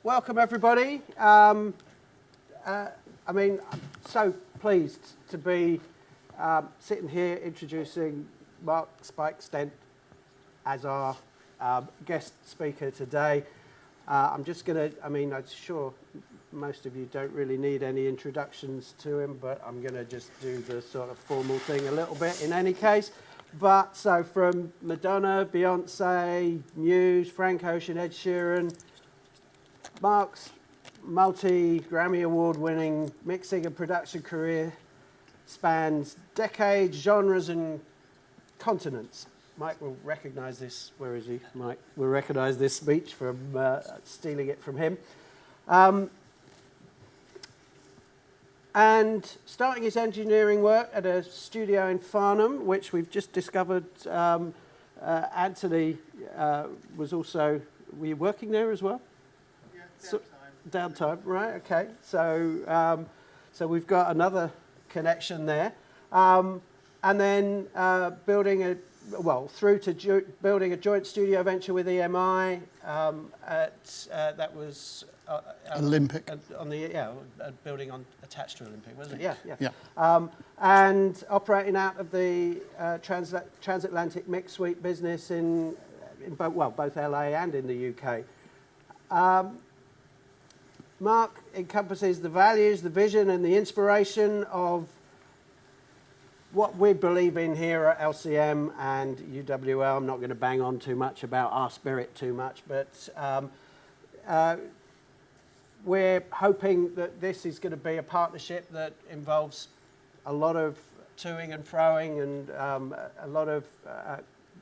welcome everybody. I mean, I'm so pleased to be sitting here introducing Mark Stent as our guest speaker today. I'm just going to, I'm sure most of you don't really need any introductions to him, but I'm going to just do the sort of formal thing a little bit in any case. But so from Madonna, Beyonce, Muse, Frank Ocean, Ed Sheeran, Mark's multi-Grammy Award-winning mixing and production career spans decades, genres, and continents. Mike will recognise this. Where is he? Mike will recognise this speech from stealing it from him. And starting his engineering work at a studio in Farnham, which we've just discovered Anthony was also, were you working there as well? Yeah, downtime, right, okay. So, so we've got another connection there. And then building building a joint studio venture with EMI that was Olympic. Building attached to Olympic, wasn't it? Yeah. And operating out of the transatlantic mix suite business in both LA and in the UK. Mark encompasses the values, the vision, and the inspiration of what we believe in here at LCM and UWL. I'm not going to bang on too much about our spirit too much, but we're hoping that this is going to be a partnership that involves a lot of toing and froing and a lot of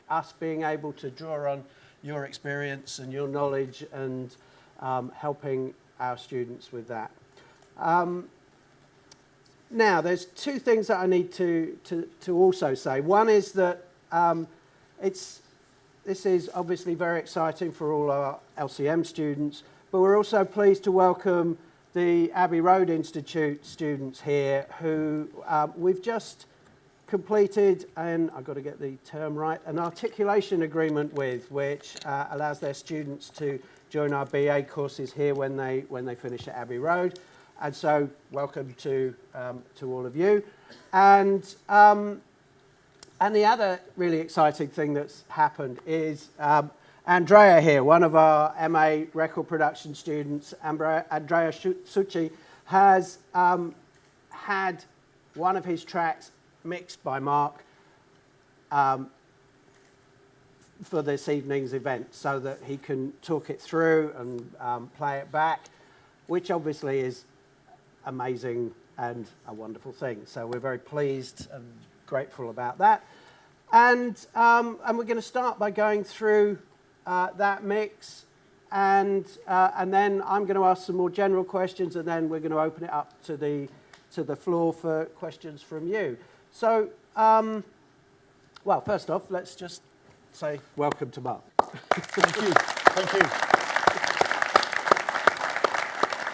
us being able to draw on your experience and your knowledge and helping our students with that. Now, there's two things that I need to also say. One is that this is obviously very exciting for all our LCM students, but we're also pleased to welcome the Abbey Road Institute students here who we've just completed, and I've got to get the term right, an articulation agreement with, which allows their students to join our BA courses here when they finish at Abbey Road. And so, welcome to all of you. And the other really exciting thing that's happened is Andrea here, one of our MA record production students, Andrea Succi, has had one of his tracks mixed by Mark for this evening's event so that he can talk it through and play it back, which obviously is amazing and a wonderful thing. So we're very pleased and grateful about that. And we're going to start by going through that mix, and then I'm going to ask some more general questions, and then we're going to open it up to the floor for questions from you. So, well, first off, let's just say welcome to Mark. Thank you. Thank you.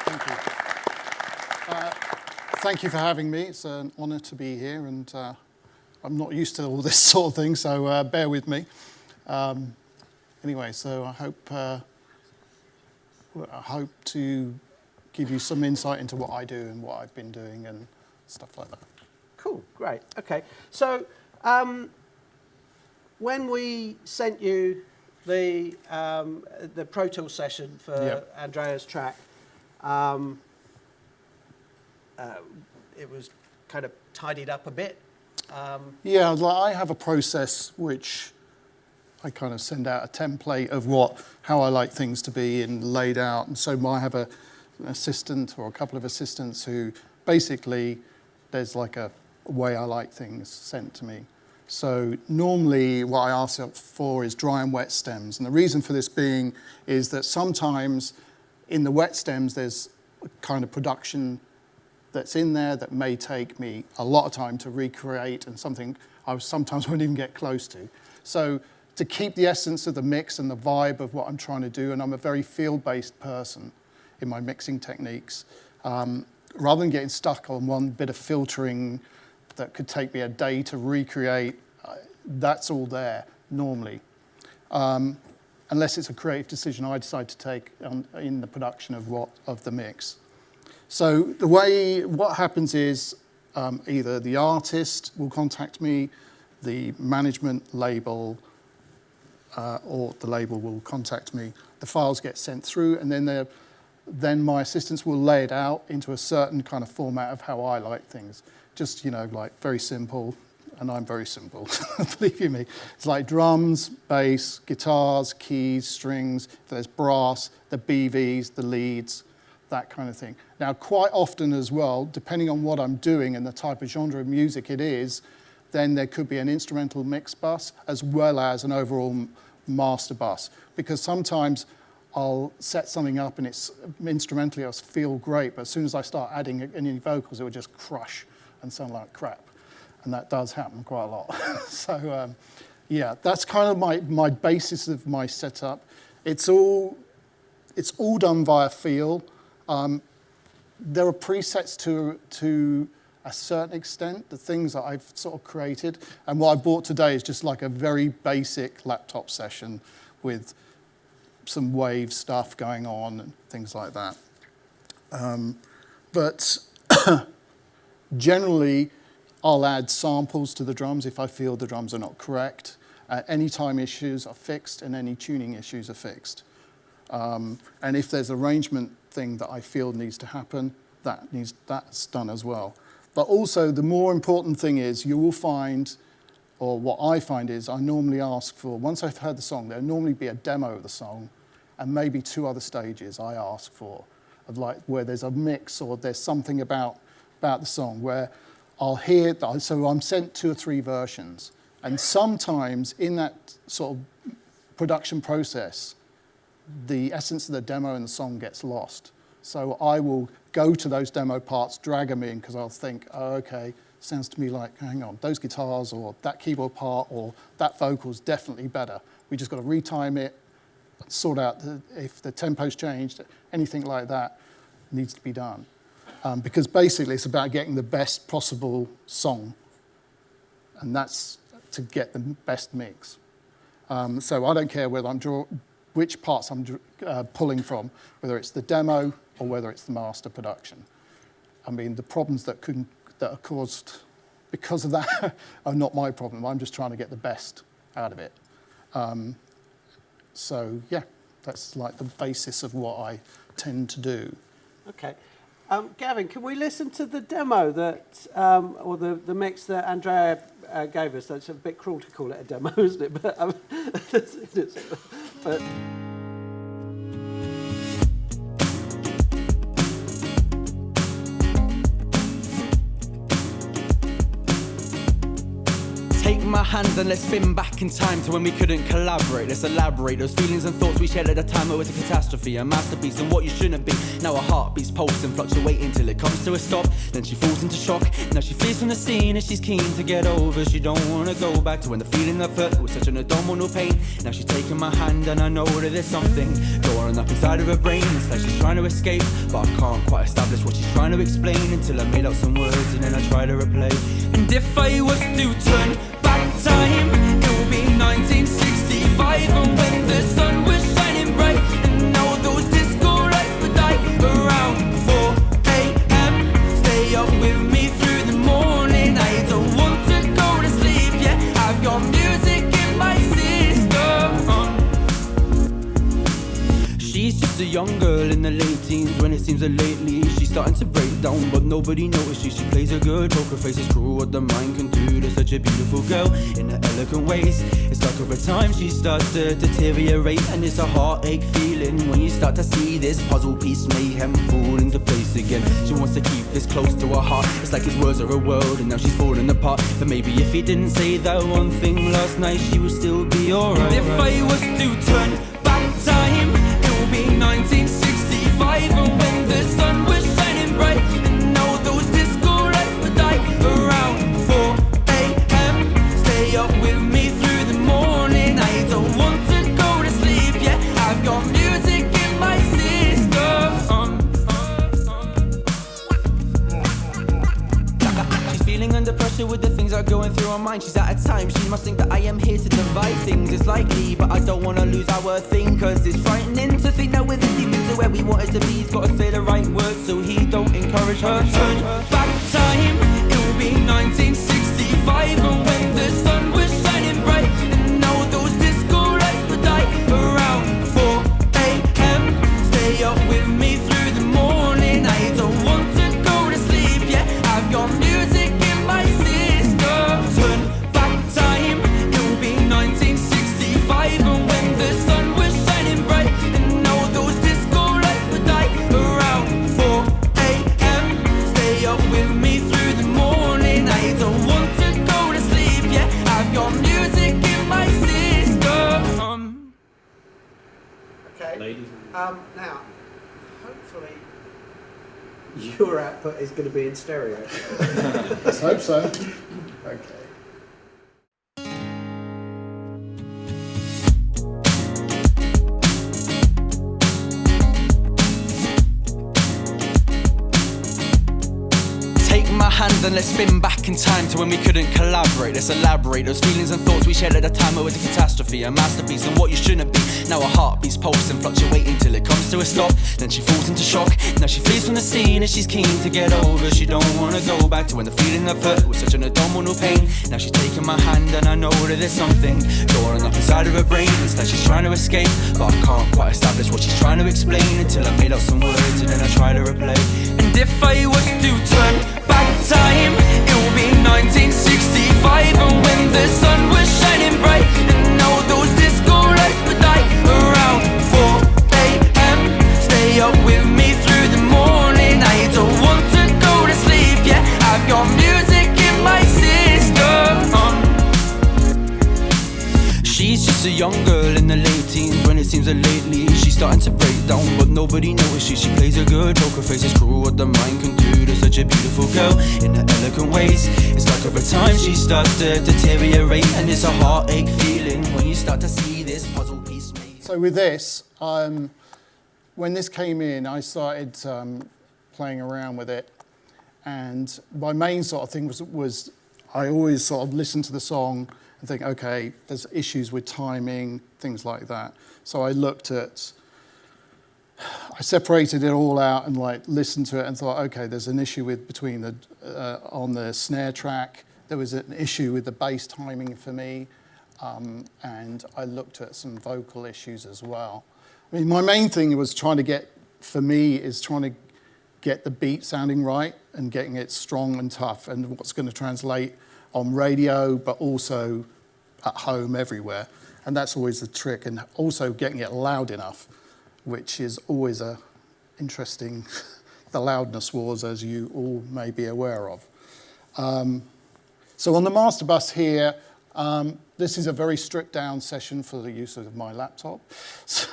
Thank you. Thank you for having me. It's an honour to be here, and I'm not used to all this sort of thing, so bear with me. Anyway, so I hope to give you some insight into what I do and what I've been doing and stuff like that. Cool, great. Okay, so when we sent you the Pro Tools session for Andrea's track, it was kind of tidied up a bit. Yeah, I have a process which I kind of send out a template of how I like things to be and laid out. And so I have an assistant or a couple of assistants who basically there's like a way I like things sent to me. So normally what I ask for is dry and wet stems. And the reason for this being is that sometimes in the wet stems there's a kind of production that's in there that may take me a lot of time to recreate and something I sometimes won't even get close to. So to keep the essence of the mix and the vibe of what I'm trying to do, and I'm a very field-based person in my mixing techniques, rather than getting stuck on one bit of filtering that could take me a day to recreate, that's all there normally. unless it's a creative decision I decide to take in the production of the mix. So what happens is either the artist will contact me, the management label, or the label will contact me. The files get sent through, and then my assistants will lay it out into a certain kind of format of how I like things. Just, like very simple, and I'm very simple, believe you me. It's like drums, bass, guitars, keys, strings, there's brass, the BVs, the leads, that kind of thing. Now, quite often as well, depending on what I'm doing and the type of genre of music it is, then there could be an instrumental mix bus as well as an overall master bus. Because sometimes I'll set something up and it's instrumentally I'll feel great, but as soon as I start adding any vocals, it will just crush and sound like crap. And that does happen quite a lot. So yeah, that's kind of my basis of my setup. It's all done via feel. There are presets to a certain extent, the things that I've sort of created. And what I bought today is just like a very basic laptop session with some wave stuff going on and things like that. But generally, I'll add samples to the drums if I feel the drums are not correct. Any time issues are fixed and any tuning issues are fixed. And if there's arrangement thing that I feel needs to happen, that's done as well. But also the more important thing is you will find, or what I find is I normally ask for, once I've heard the song, there'll normally be a demo of the song and maybe 2 other stages I ask for, of like where there's a mix or there's something about the song where I'll hear, so I'm sent 2 or 3 versions. And sometimes in that sort of production process, the essence of the demo and the song gets lost. So I will go to those demo parts, drag them in, because I'll think, oh, okay, sounds to me like, hang on, those guitars or that keyboard part or that vocal's definitely better. We just got to retime it, sort out if the tempo's changed, anything like that needs to be done. Because basically it's about getting the best possible song, and that's to get the best mix. So I don't care whether which parts I'm pulling from, whether it's the demo or whether it's the master production. I mean, the problems that are caused because of that are not my problem. I'm just trying to get the best out of it. So yeah, that's like the basis of what I tend to do. Okay. Gavin, can we listen to the demo that, or the mix that Andrea gave us? That's a bit cruel to call it a demo, isn't it? But Take my hand and let's spin back in time to when we couldn't collaborate. Let's elaborate those feelings and thoughts we shared at a time where it was a catastrophe, a masterpiece and what you shouldn't be. Now our heartbeats pulse and fluctuate until it comes to a stop. Then she falls into shock. Now she flees from the scene and she's keen to get over. She don't want to go back to when the feeling of hurt was such an abdominal pain. Now she's taking my hand and I know that there's something going up inside of her brain. It's like she's trying to escape, but I can't quite establish what she's trying to explain until I made out some words and then I try to replay. And if I was to turn back time, it would be 1965, and when the sun was shining bright and all those disco lights would die around 4 a.m. Stay up with me through the morning. I don't want to go to sleep, yeah, I've got music in my system. She's just a young girl in the late teens when it seems that lately she's starting to break down, but nobody notices. She plays a good poker face. It's cruel what the mind can do to such a beautiful girl in her elegant ways. It's like over time she starts to deteriorate, and it's a heartache feeling when you start to see this puzzle piece mayhem fall into place again. She wants to keep this close to her heart. It's like his words are a world and now she's falling apart. But maybe if he didn't say that one thing last night, she would still be alright. If I was to turn back time, it would be 1965, and when the sun was shining bright and all those disco lights would die around 4 a.m. Stay up with me through the morning. I don't want to go to sleep, yeah, I've got music in my system. She's feeling under pressure with the things I going through her mind, she's out of time. She must think that I am here to divide things. It's likely, but I don't wanna lose our thing, cause it's frightening to think that we're this deep into where we wanted to be. He's gotta say the right words so he don't encourage her. Turn back time, it will be 1965, and when the sun was shining bright, and all those disco lights would die around 4 a.m. Stay up with me through the morning. I don't want to go to sleep yet. I've got music in my system. Turn back time, it will be 1965, and when the sun was shining bright, and all those disco lights would die around 4 a.m. Stay up with me through the morning. I don't want to go to sleep yet. I've got music in my system. Okay. Now, hopefully, your output is going to be in stereo. Let's hope so. Okay. Take my hand and let's spin back in time to when we couldn't collaborate. Let's elaborate those feelings and thoughts we shared at the time. It was a catastrophe, a masterpiece, and what you shouldn't be. Now her heart beats pulsing, fluctuating till it comes to a stop. Then she falls into shock. Now she flees from the scene and she's keen to get over. She don't wanna go back to when the feeling of hurt was such an abdominal pain. Now she's taking my hand and I know that there's something going up inside of her brain. It's like she's trying to escape, but I can't quite establish what she's trying to explain until I made up some words and then I try to replay. And if I was to turn back time, it will be 1965, and when the sun was shining bright, and all those disco lights would die around 4 a.m. Stay up with me through the morning. I don't want to go to sleep yet. I've got music in my system. She's just a young girl in the late teens, when it seems that lately she's starting to break down, but nobody notices. She plays a good poker face, it's cruel what the mind can do to such a beautiful girl in her elegant ways. It's like over time she starts to deteriorate, and it's a heartache feeling when you start to see this puzzle piece made. So with this, when this came in, I started playing around with it, and my main sort of thing was I always sort of listen to the song and think, okay, there's issues with timing, things like that. So I separated it all out and like listened to it and thought, okay, there's an issue with between the on the snare track. There was an issue with the bass timing for me, and I looked at some vocal issues as well. I mean, my main thing was trying to get the beat sounding right and getting it strong and tough, and what's going to translate on radio, but also at home, everywhere. And that's always the trick. And also getting it loud enough, which is always a interesting, the loudness wars, as you all may be aware of. So on the master bus here, this is a very stripped down session for the use of my laptop. So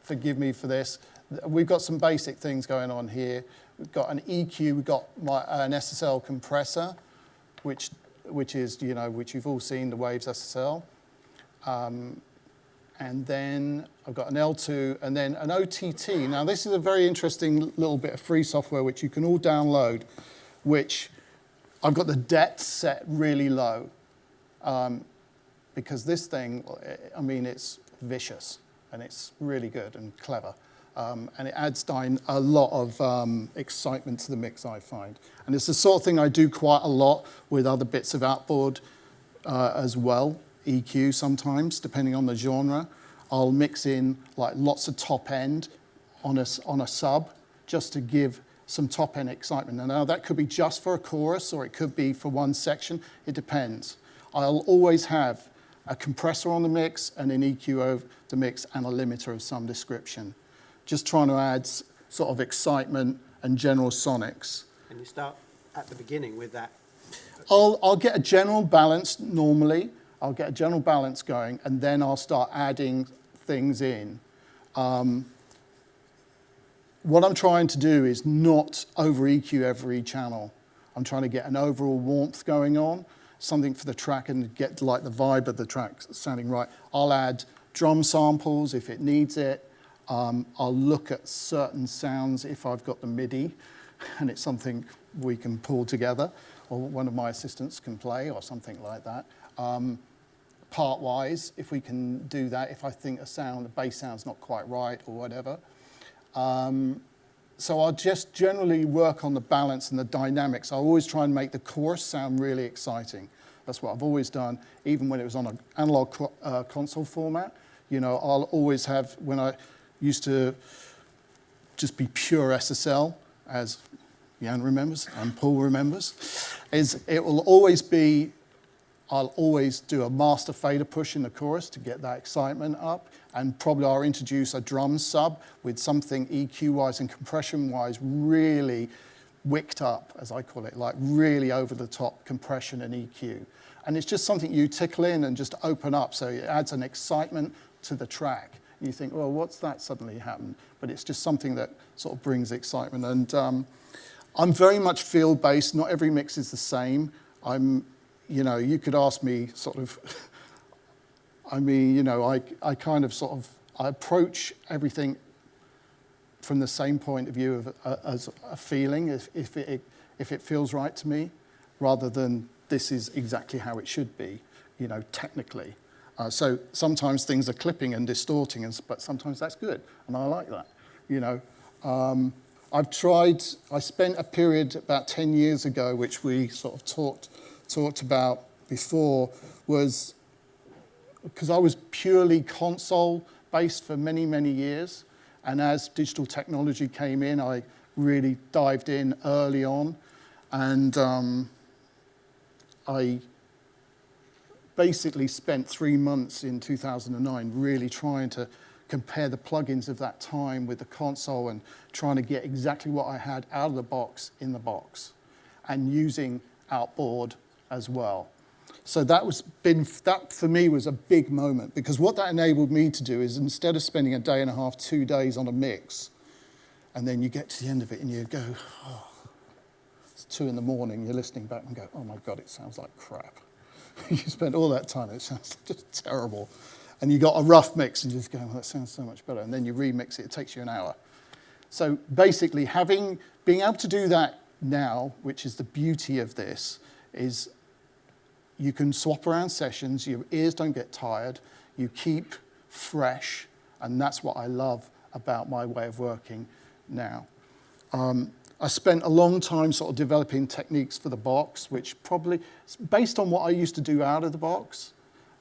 forgive me for this. We've got some basic things going on here. We've got an EQ, we've got an SSL compressor, which is, which you've all seen, the Waves SSL. And then I've got an L2 and then an OTT. Now this is a very interesting little bit of free software which you can all download, which I've got the depth set really low, because this thing, I mean, it's vicious and it's really good and clever. And it adds down a lot of excitement to the mix, I find. And it's the sort of thing I do quite a lot with other bits of outboard as well, EQ sometimes, depending on the genre. I'll mix in like lots of top end on a sub just to give some top end excitement. And now that could be just for a chorus or it could be for one section, it depends. I'll always have a compressor on the mix and an EQ over the mix and a limiter of some description. Just trying to add sort of excitement and general sonics. And you start at the beginning with that. I'll get a general balance normally. I'll get a general balance going, and then I'll start adding things in. What I'm trying to do is not over EQ every channel. I'm trying to get an overall warmth going on, something for the track and get like the vibe of the track sounding right. I'll add drum samples if it needs it. I'll look at certain sounds if I've got the MIDI and it's something we can pull together. or one of my assistants can play, or something like that. Part-wise, if we can do that, if I think the bass sound's not quite right or whatever. So I'll just generally work on the balance and the dynamics. I always try and make the chorus sound really exciting. That's what I've always done, even when it was on an analog console format. You know, I'll always have, when I used to just be pure SSL, as Jan remembers and Paul remembers, it will always be, I'll always do a master fader push in the chorus to get that excitement up, and probably I'll introduce a drum sub with something EQ-wise and compression-wise really wicked up, as I call it, like really over-the-top compression and EQ. And it's just something you tickle in and just open up, so it adds an excitement to the track. You think, well, what's that suddenly happened? But it's just something that sort of brings excitement. And I'm very much field-based. Not every mix is the same. You know, you could ask me sort of, I mean, you know, I kind of sort of, I approach everything from the same point of view as a feeling, if it feels right to me, rather than this is exactly how it should be, you know, technically. So sometimes things are clipping and distorting, but sometimes that's good, and I like that, you know. I spent a period about 10 years ago, which we sort of talked about before, was because I was purely console-based for many, many years, and as digital technology came in, I really dived in early on, and I basically spent 3 months in 2009 really trying to compare the plugins of that time with the console and trying to get exactly what I had out of the box in the box, and using outboard as well. So that for me was a big moment, because what that enabled me to do is, instead of spending a day and a half, 2 days on a mix, and then you get to the end of it and you go, oh, it's 2 in the morning, you're listening back and go, oh my God, it sounds like crap. You spent all that time, it sounds just terrible. And you got a rough mix and you just go, oh, that sounds so much better. And then you remix it, it takes you an hour. So basically being able to do that now, which is the beauty of this, is you can swap around sessions, your ears don't get tired, you keep fresh, and that's what I love about my way of working now. I spent a long time sort of developing techniques for the box, which probably, based on what I used to do out of the box,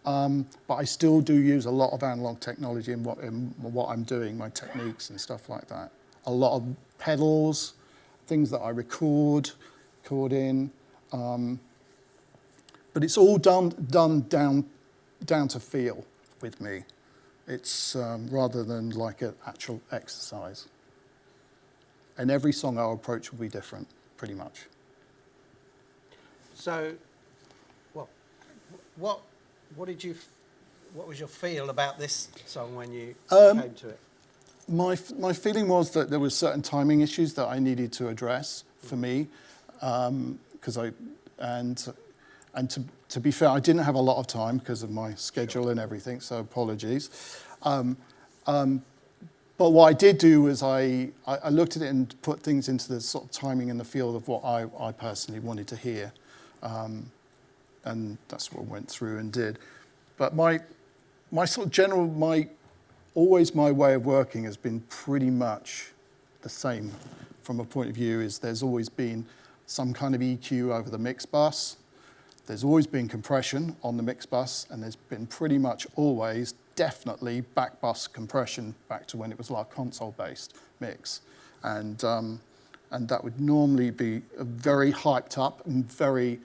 but I still do use a lot of analog technology in what I'm doing, my techniques and stuff like that. A lot of pedals, things that I record in, but it's all done down to feel with me. It's rather than like an actual exercise. And every song I'll approach will be different, pretty much. So, what was your feel about this song when you came to it? My feeling was that there were certain timing issues that I needed to address for me, because to be fair, I didn't have a lot of time because of my schedule and everything, so apologies. But what I did do was I looked at it and put things into the sort of timing and the feel of what I personally wanted to hear. And that's what I went through and did. But my sort of general, always my way of working has been pretty much the same from a point of view, is there's always been some kind of EQ over the mix bus. There's always been compression on the mix bus, and there's been pretty much always definitely back bus compression back to when it was like console-based mix. And that would normally be very hyped up and very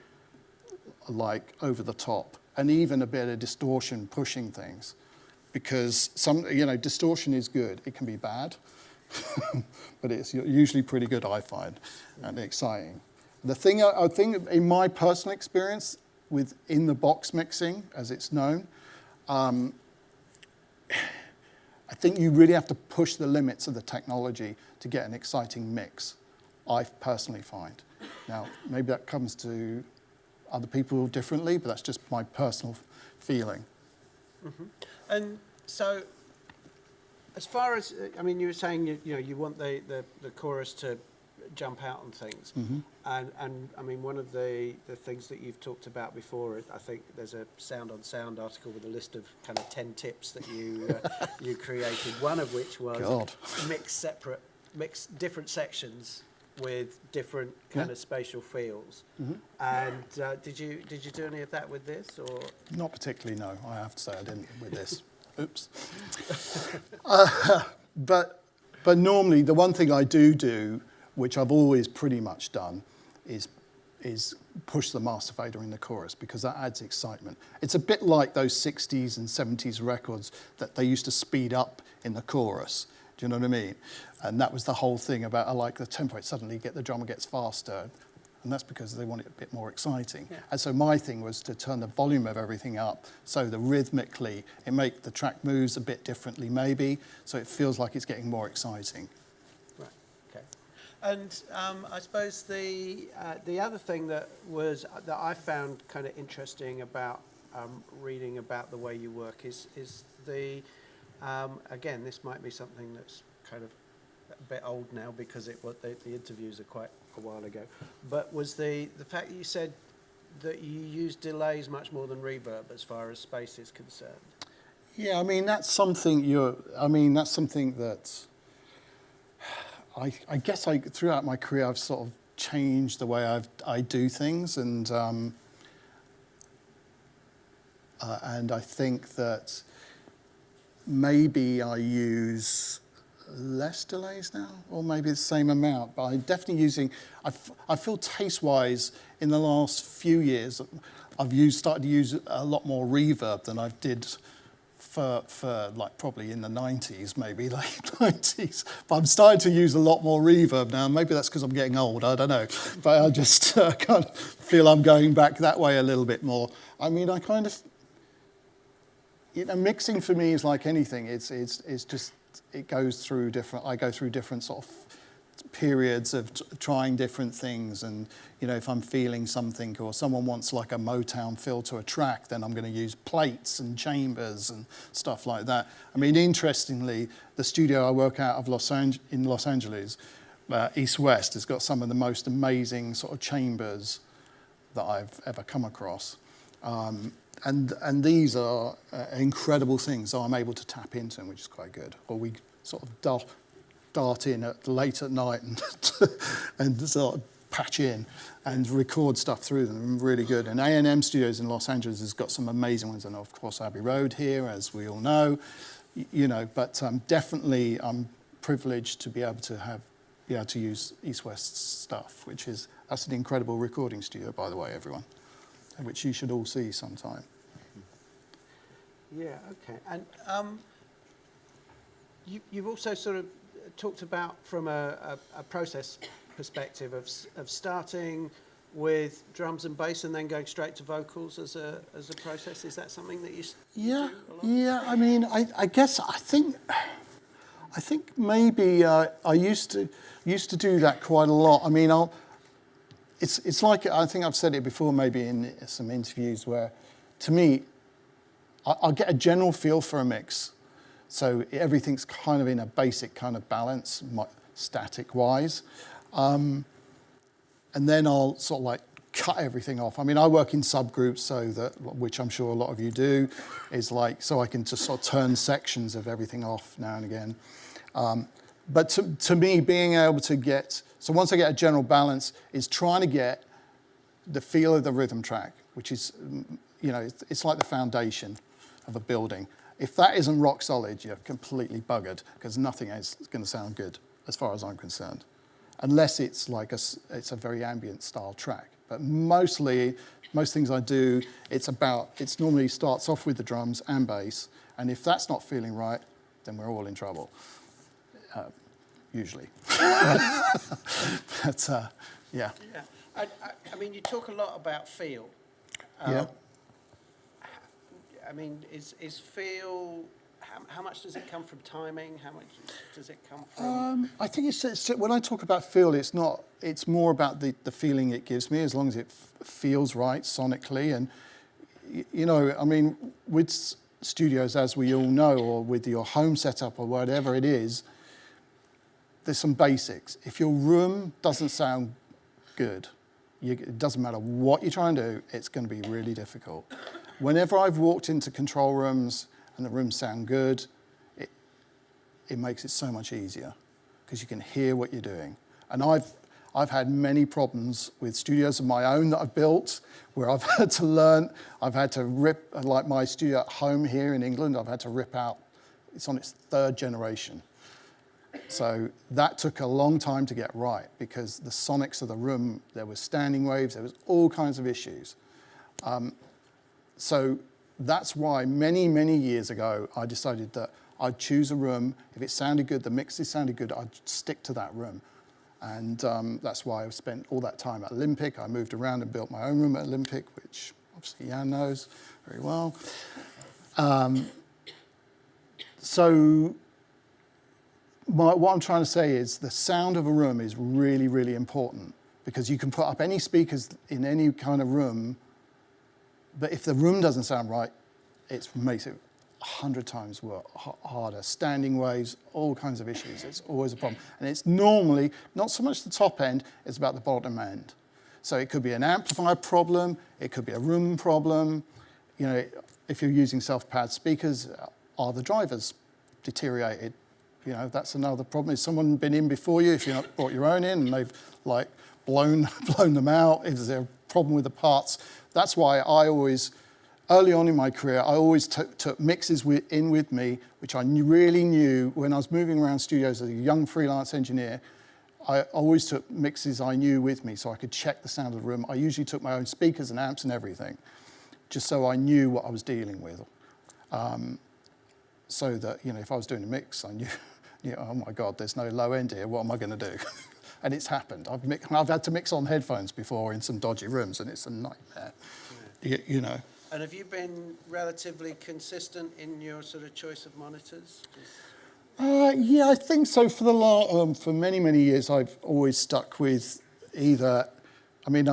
like over the top, and even a bit of distortion pushing things, because distortion is good. It can be bad, but it's usually pretty good, I find, and exciting. The thing I think in my personal experience with in the box mixing, as it's known, I think you really have to push the limits of the technology to get an exciting mix, I personally find. Now, maybe that comes to other people differently, but that's just my personal feeling. Mm-hmm. And so, as far as, I mean, you were saying, you want the chorus to jump out on things. And I mean, one of the things that you've talked about before, I think there's a Sound on Sound article with a list of kind of 10 tips that you created, one of which was mix different sections with different kind of spatial feels. And did you do any of that with this, or? Not particularly, no. I have to say I didn't with this. Oops. But normally the one thing I do, which I've always pretty much done, is push the master fader in the chorus, because that adds excitement. It's a bit like those 60s and 70s records that they used to speed up in the chorus. Do you know what I mean? And that was the whole thing about, I like the tempo. Suddenly the drummer gets faster, and that's because they want it a bit more exciting. Yeah. And so my thing was to turn the volume of everything up, so that rhythmically it make the track moves a bit differently maybe, so it feels like it's getting more exciting. Right, okay. And I suppose the other thing that I found kind of interesting about reading about the way you work is the, again, this might be something that's kind of a bit old now because the interviews are quite a while ago, but was the fact that you said that you use delays much more than reverb as far as space is concerned. Yeah, I mean that's something that I guess throughout my career I've sort of changed the way I do things, and I think that maybe I use less delays now, or maybe the same amount, but I'm definitely using, I feel taste-wise in the last few years, I've started to use a lot more reverb than I did for like probably in the 90s, maybe late 90s. But I'm starting to use a lot more reverb now. Maybe that's because I'm getting old, I don't know. But I just kind of feel I'm going back that way a little bit more. I mean, I kind of, mixing for me is like anything. It's just, it goes through I go through different sort of periods of trying different things, and if I'm feeling something or someone wants like a Motown feel to a track, then I'm going to use plates and chambers and stuff like that. I mean, interestingly, the studio I work out of in Los Angeles, East West, has got some of the most amazing sort of chambers that I've ever come across. And these are incredible things, so I'm able to tap into them, which is quite good. Or we sort of dart in late at night and sort of patch in and record stuff through them. Really good. And A&M Studios in Los Angeles has got some amazing ones, and of course Abbey Road here, as we all know. But definitely I'm privileged to be able to use East West stuff, that's an incredible recording studio, by the way, everyone, which you should all see sometime. Yeah, okay. And you've also sort of talked about from a process perspective of starting with drums and bass and then going straight to vocals as a process. Is that something that you do a lot? Yeah. I mean, I guess I think maybe I used to do that quite a lot. I mean, it's like, I think I've said it before, maybe in some interviews, where to me, I'll get a general feel for a mix. So everything's kind of in a basic kind of balance, static-wise. And then I'll sort of like cut everything off. I mean, I work in subgroups, so which I'm sure a lot of you do, is like, so I can just sort of turn sections of everything off now and again. But to me, being able to get, so once I get a general balance, is trying to get the feel of the rhythm track, which is, it's like the foundation of a building. If that isn't rock solid, you're completely buggered, because nothing is going to sound good, as far as I'm concerned, unless it's like it's a very ambient style track. But most things I do, it's normally starts off with the drums and bass, and if that's not feeling right, then we're all in trouble, usually. But yeah. I mean, you talk a lot about feel. Yeah. I mean, is feel, how much does it come from timing? How much does it come from? I think it's when I talk about feel, it's more about the feeling it gives me, as long as it feels right sonically. And, I mean, with studios, as we all know, or with your home setup or whatever it is, there's some basics. If your room doesn't sound good, it doesn't matter what you try and do, it's going to be really difficult. Whenever I've walked into control rooms and the rooms sound good, it makes it so much easier because you can hear what you're doing. And I've had many problems with studios of my own that I've built where I've had to learn, I've had to rip, like my studio at home here in England, I've had to rip out, it's on its 3rd generation. So that took a long time to get right because the sonics of the room, there was standing waves, there was all kinds of issues. So that's why many, many years ago, I decided that I'd choose a room. If it sounded good, the mixes sounded good, I'd stick to that room. And that's why I spent all that time at Olympic. I moved around and built my own room at Olympic, which obviously Jan knows very well. So what I'm trying to say is the sound of a room is really, really important because you can put up any speakers in any kind of room, but if the room doesn't sound right, it makes it 100 times harder. Standing waves, all kinds of issues. It's always a problem. And it's normally not so much the top end, it's about the bottom end. So it could be an amplifier problem, it could be a room problem. You know, if you're using self-powered speakers, are the drivers deteriorated? You know, that's another problem. Has someone been in before you, if you've not brought your own in and they've like blown them out? Is there a problem with the parts? That's why I always, early on in my career, I always took mixes in with me, which I really knew when I was moving around studios as a young freelance engineer. I always took mixes I knew with me so I could check the sound of the room. I usually took my own speakers and amps and everything, just so I knew what I was dealing with. So that, you know, if I was doing a mix, I knew, you know, oh my God, there's no low end here, what am I going to do? And it's happened. I've had to mix on headphones before in some dodgy rooms, and it's a nightmare, you know. And have you been relatively consistent in your sort of choice of monitors? Yeah, I think so. For many, many years, I've always stuck with either, I mean,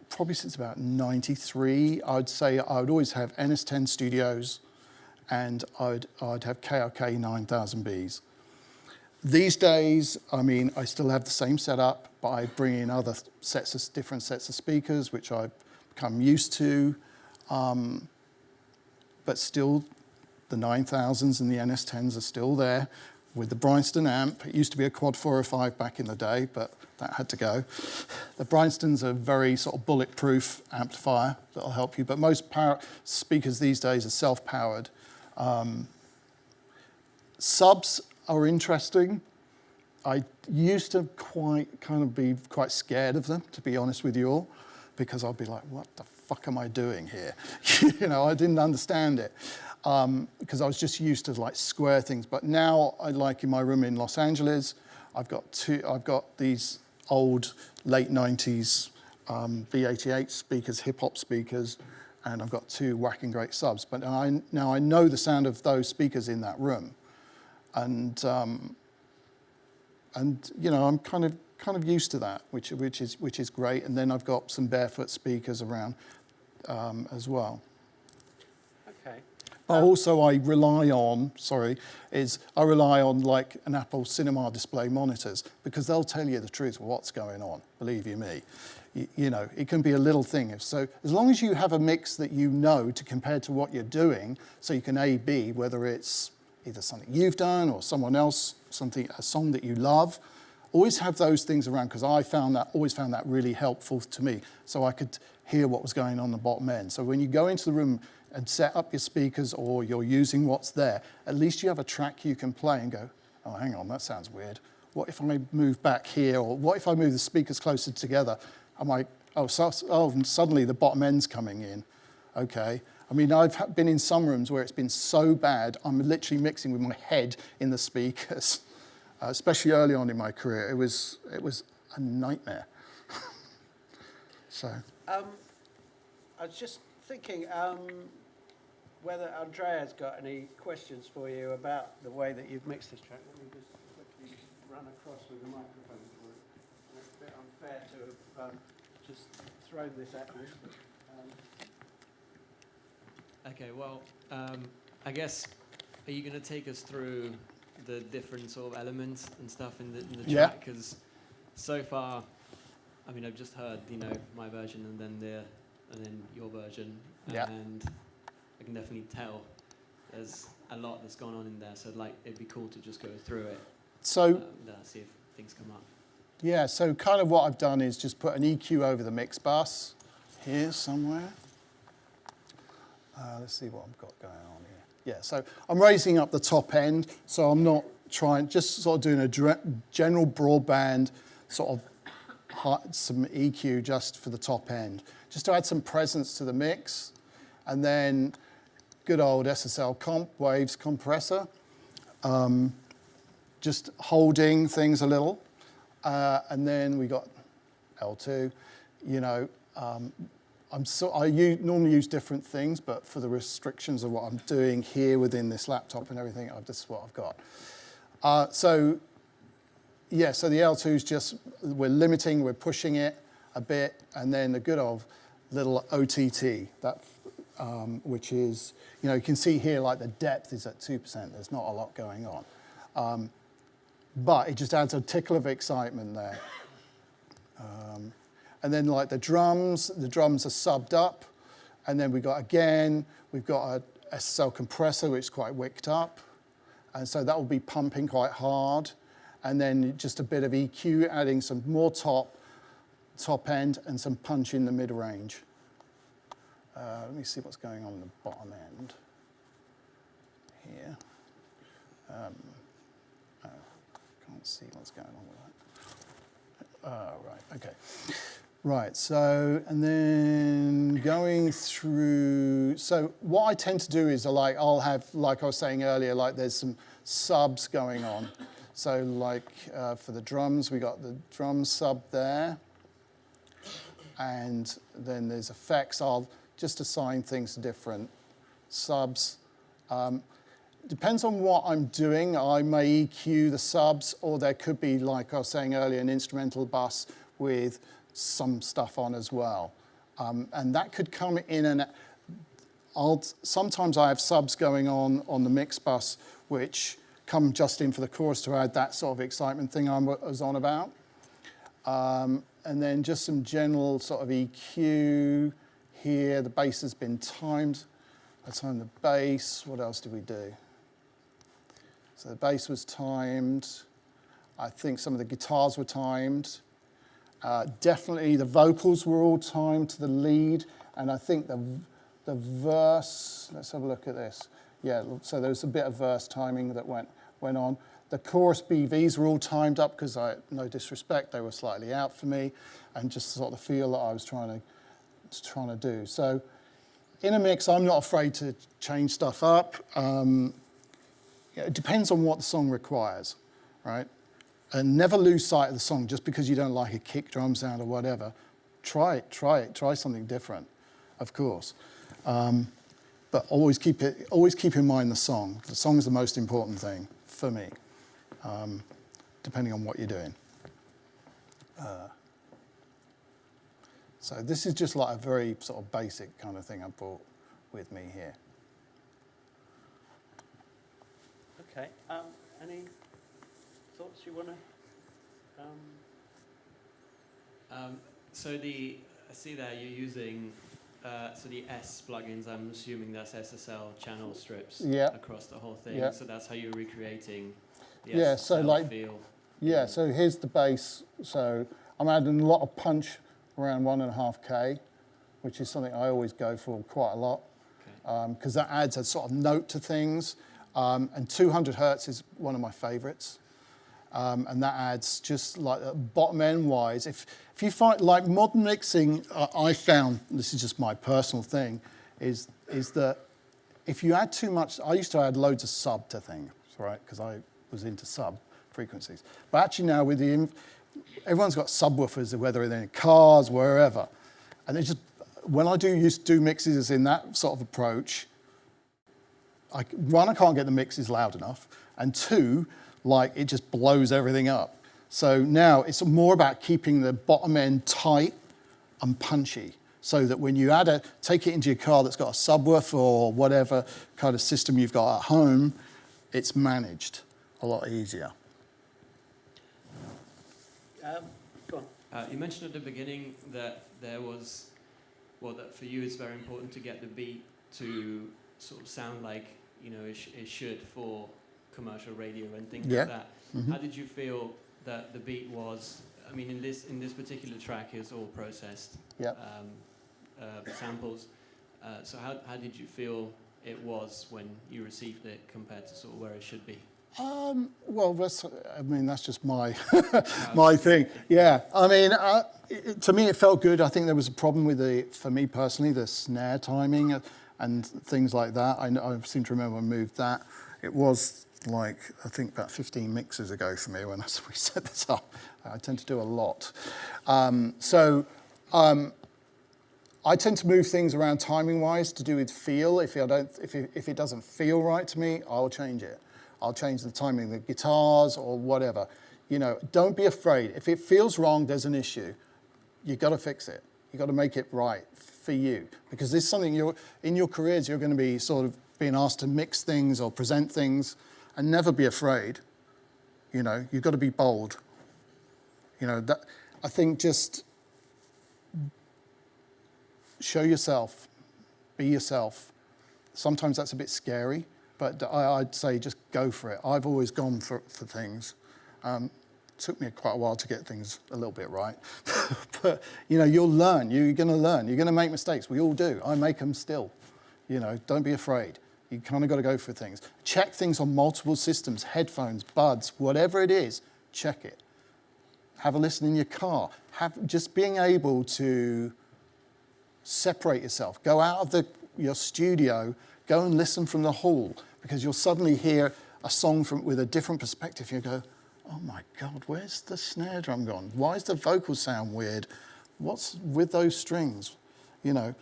probably since about 93, I'd say I would always have NS10 Studios, and I'd have KRK 9000Bs. These days, I mean, I still have the same setup, but I bring in other different sets of speakers, which I've become used to, but still the 9000s and the NS10s are still there with the Bryanston amp. It used to be a Quad 405 back in the day, but that had to go. The Bryanstons are very sort of bulletproof amplifier that'll help you, but most power speakers these days are self-powered. Subs are interesting. I used to be quite scared of them, to be honest with you all, because I'd be like, what the fuck am I doing here? You know, I didn't understand it because I was just used to like square things. But now, I like in my room in Los Angeles, I've got these old late 90s V88 speakers, hip hop speakers, and I've got 2 whacking great subs. But now I know the sound of those speakers in that room, and you know, I'm kind of used to that, which is great. And then I've got some barefoot speakers around as well. Okay. But also I rely on like an Apple Cinema display monitors because they'll tell you the truth of what's going on, believe you me. You know, it can be a little thing. So as long as you have a mix that you know to compare to what you're doing, so you can A/B, whether it's either something you've done or someone else, a song that you love, always have those things around because I always found that really helpful to me, so I could hear what was going on the bottom end. So when you go into the room and set up your speakers or you're using what's there, at least you have a track you can play and go, oh, hang on, that sounds weird. What if I move back here? Or what if I move the speakers closer together? I'm like, and suddenly the bottom end's coming in. Okay. I mean, I've been in some rooms where it's been so bad, I'm literally mixing with my head in the speakers, especially early on in my career. It was a nightmare. So. I was just thinking whether Andrea's got any questions for you about the way that you've mixed this track. Let me just quickly run across with the microphone for it. It's a bit unfair to have just thrown this at you. Okay, well, I guess, are you going to take us through the different sort of elements and stuff in the Yeah. track? Because so far, I mean, I've just heard, you know, my version and then your version, Yeah. and I can definitely tell there's a lot that's gone on in there. So like, it'd be cool to just go through it, So see if things come up. yeah, so kind of what I've done is just put an EQ over the mix bus here somewhere. Let's see what I've got going on here. Yeah, so I'm raising up the top end, so I'm not trying, just sort of doing a general broadband sort of some EQ just for the top end, just to add some presence to the mix. And then good old SSL comp, waves compressor, just holding things a little. And then we got L2, you know, I normally use different things, but for the restrictions of what I'm doing here within this laptop and everything, this is what I've got. So the L2 is just, we're limiting, we're pushing it a bit, and then the good old little OTT, that, which is, you know, you can see here like the depth is at 2%, there's not a lot going on. But it just adds a tickle of excitement there. And then like the drums are subbed up. And then we've got a SSL compressor, which is quite wicked up. And so that will be pumping quite hard. And then just a bit of EQ, adding some more top end and some punch in the mid-range. Let me see what's going on in the bottom end here. Can't see what's going on with that. Right, okay. Right, so, and then going through, so what I tend to do is I'll have, like I was saying earlier, like there's some subs going on. So like for the drums, we got the drum sub there. And then there's effects. I'll just assign things to different subs. Depends on what I'm doing. I may EQ the subs, or there could be, like I was saying earlier, an instrumental bus with some stuff on as well. And that could come in and sometimes I have subs going on the mix bus, which come just in for the chorus to add that sort of excitement thing I was on about. And then just some general sort of EQ here. The bass has been timed. I timed the bass. What else did we do? So the bass was timed. I think some of the guitars were timed. Definitely the vocals were all timed to the lead. And I think the verse, let's have a look at this. Yeah, so there was a bit of verse timing that went on. The chorus BVs were all timed up because, no disrespect, they were slightly out for me, and just sort of the feel that I was trying to do. So in a mix, I'm not afraid to change stuff up. It depends on what the song requires, right? And never lose sight of the song just because you don't like a kick drum sound or whatever. Try something different, of course. But always keep in mind the song. The song is the most important thing for me, depending on what you're doing. So this is just like a very sort of basic kind of thing I brought with me here. Okay. Any thoughts you want to? So I see there you're using so the S plugins. I'm assuming that's SSL channel strips across the whole thing. Yeah. So that's how you're recreating the Yeah. SSL So like feel. yeah. So here's the bass. So I'm adding a lot of punch around 1.5K, which is something I always go for quite a lot, because that adds a sort of note to things. And 200 hertz is one of my favorites. And that adds just like bottom end wise. If you find like modern mixing, I found, this is just my personal thing, is that if you add too much, I used to add loads of sub to things, right? Because I was into sub frequencies. But actually now with everyone's got subwoofers, whether they're in cars, wherever. And it's just, when I used to do mixes in that sort of approach, one, I can't get the mixes loud enough, and two, like it just blows everything up. So now it's more about keeping the bottom end tight and punchy, so that when you take it into your car that's got a subwoofer or whatever kind of system you've got at home, it's managed. a lot easier. Go on. You mentioned at the beginning that there was, well, that for you it's very important to get the beat to sort of sound like, you know, it should for commercial radio and things like that. Mm-hmm. How did you feel that the beat was? I mean, in this particular track, it's all processed samples. So how did you feel it was when you received it compared to sort of where it should be? Well, that's just my my thing. Yeah, I mean, to me it felt good. I think there was a problem with for me personally, the snare timing and things like that. I seem to remember I moved that. It was like, I think about 15 mixes ago for me when we set this up. I tend to do a lot. I tend to move things around timing-wise to do with feel. If it doesn't feel right to me, I'll change it. I'll change the timing of the guitars or whatever. You know, don't be afraid. If it feels wrong, there's an issue. You've got to fix it. You've got to make it right for you. Because this is something in your careers, you're going to be sort of being asked to mix things or present things, and never be afraid. You know, you've got to be bold. You know, that, I think just show yourself, be yourself. Sometimes that's a bit scary, but I'd say just go for it. I've always gone for things. Took me quite a while to get things a little bit right. But, you know, you'll learn. You're going to learn. You're going to make mistakes. We all do. I make them still. You know, don't be afraid. You kind of got to go for things. Check things on multiple systems, headphones, buds, whatever it is, check it. Have a listen in your car. Just being able to separate yourself. Go out of your studio, go and listen from the hall, because you'll suddenly hear a song with a different perspective. You go, oh my God, where's the snare drum gone? Why does the vocal sound weird? What's with those strings? You know,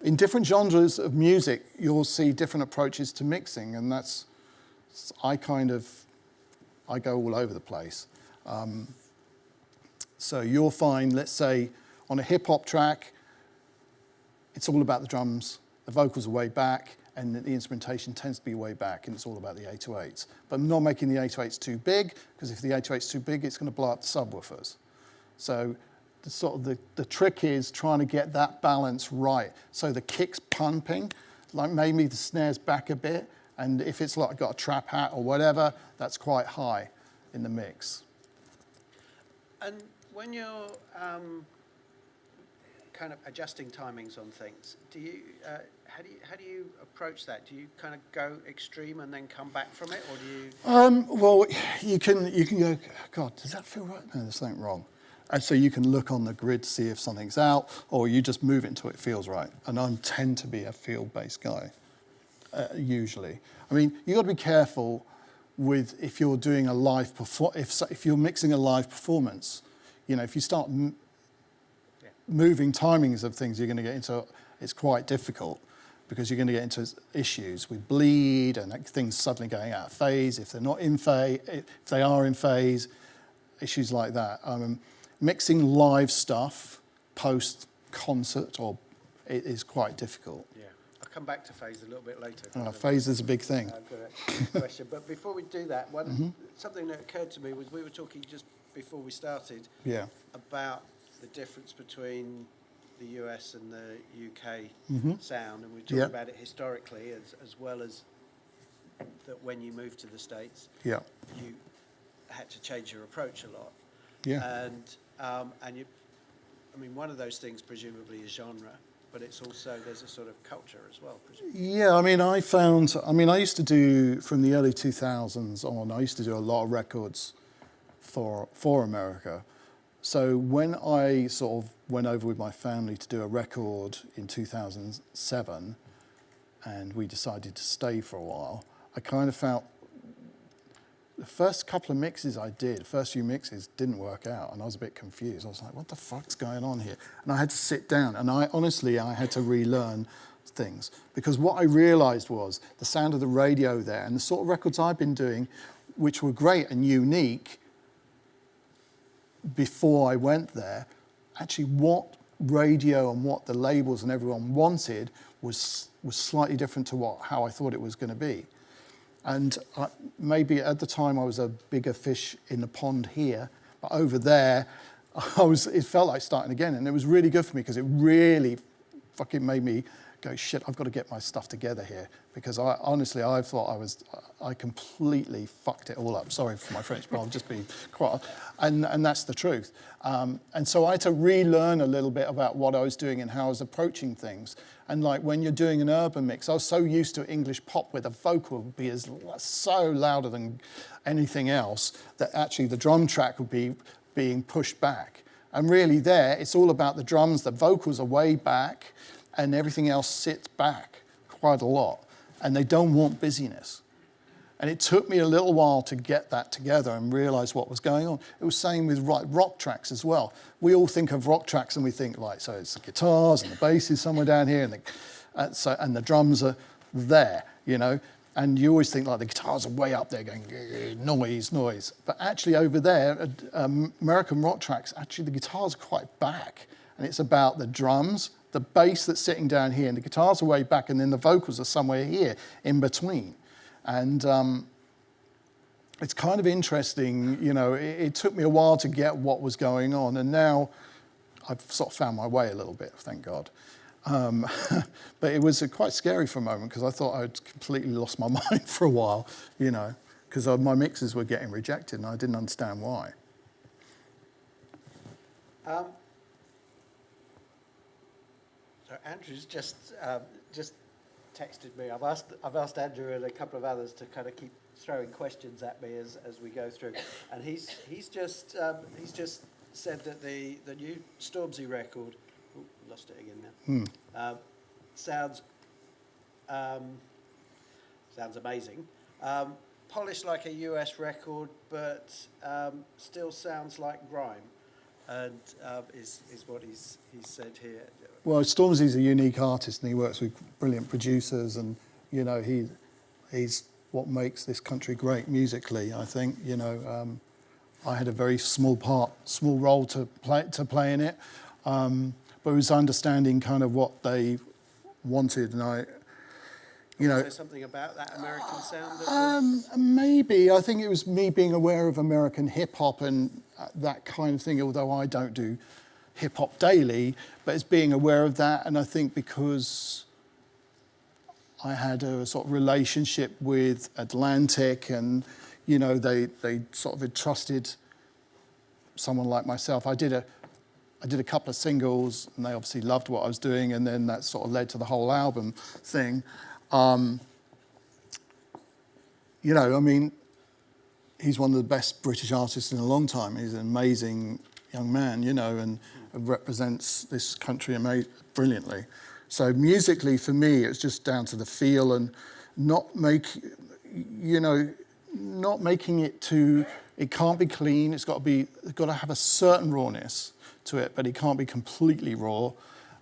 in different genres of music, you'll see different approaches to mixing, and I go all over the place. So you'll find, let's say, on a hip-hop track, it's all about the drums, the vocals are way back, and the instrumentation tends to be way back, and it's all about the 808s. But I'm not making the 808s too big, because if the 808's too big, it's going to blow up the subwoofers. So the trick is trying to get that balance right. So the kick's pumping, like maybe the snare's back a bit, and if it's like got a trap hat or whatever, that's quite high in the mix. And when you're kind of adjusting timings on things, do you how do you approach that? Do you kind of go extreme and then come back from it, or do you? Well, you can go, God, does that feel right? No, there's something wrong. And so you can look on the grid to see if something's out, or you just move it until it feels right. And I tend to be a field-based guy, usually. I mean, you've got to be careful with if you're doing a live if you're mixing a live performance. You know, if you start moving timings of things, you're going to get into, it's quite difficult, because you're going to get into issues with bleed and things suddenly going out of phase if they're not in phase, if they are in phase, issues like that. Mixing live stuff post-concert it is quite difficult. Yeah, I'll come back to phase a little bit later. Phase is a big thing. I've got a question, but before we do that, something that occurred to me was we were talking just before we started about the difference between the US and the UK sound, and we were talking about it historically as well as that when you moved to the States, you had to change your approach a lot. Yeah. And you, I mean, one of those things presumably is genre, but it's also, there's a sort of culture as well, presumably. Yeah, I mean, I used to do, from the early 2000s on, I used to do a lot of records for America. So when I sort of went over with my family to do a record in 2007, and we decided to stay for a while, I kind of felt the first couple of mixes I did, first few mixes didn't work out, and I was a bit confused. I was like, what the fuck's going on here? And I had to sit down, and I had to relearn things, because what I realized was the sound of the radio there and the sort of records I've been doing, which were great and unique before I went there, actually what radio and what the labels and everyone wanted was slightly different to how I thought it was going to be. And maybe at the time I was a bigger fish in the pond here, but over there, it felt like starting again. And it was really good for me because it really fucking made me go, shit, I've got to get my stuff together here. Because I thought I completely fucked it all up. Sorry for my French, but I'll just be quite, and that's the truth. And so I had to relearn a little bit about what I was doing and how I was approaching things. And like when you're doing an urban mix, I was so used to English pop where the vocal would be so louder than anything else that actually the drum track would be being pushed back. And really there, it's all about the drums, the vocals are way back, and everything else sits back quite a lot. And they don't want busyness. And it took me a little while to get that together and realize what was going on. It was same with rock tracks as well. We all think of rock tracks and we think, like, so it's the guitars and the bass is somewhere down here and the drums are there, you know. And you always think like the guitars are way up there going noise, noise. But actually over there, American rock tracks, actually the guitars are quite back. And it's about the drums, the bass that's sitting down here, and the guitars are way back, and then the vocals are somewhere here in between. And it's kind of interesting, you know, it took me a while to get what was going on, and now I've sort of found my way a little bit, thank God. But it was quite scary for a moment because I thought I'd completely lost my mind for a while, you know, because my mixes were getting rejected and I didn't understand why. So Andrew's just texted me. I've asked Andrew and a couple of others to kind of keep throwing questions at me as we go through, and he's just said that the new Stormzy record, lost it again now, sounds amazing. Polished like a US record, but still sounds like grime, and is what he's said here. Well, Stormzy's a unique artist and he works with brilliant producers, and you know he's what makes this country great musically. I think, you know, I had a very small role to play in it, but it was understanding kind of what they wanted, and you know. Is there something about that American sound? That maybe. I think it was me being aware of American hip hop and that kind of thing, although I don't do hip hop daily, but it's being aware of that. And I think because I had a sort of relationship with Atlantic, and, you know, they sort of entrusted someone like myself. I did a couple of singles and they obviously loved what I was doing, and then that sort of led to the whole album thing. You know, I mean, he's one of the best British artists in a long time. He's an amazing young man, you know, and represents this country brilliantly. So musically, for me, it's just down to the feel and not making it too. It can't be clean. It's got to have a certain rawness to it, but it can't be completely raw.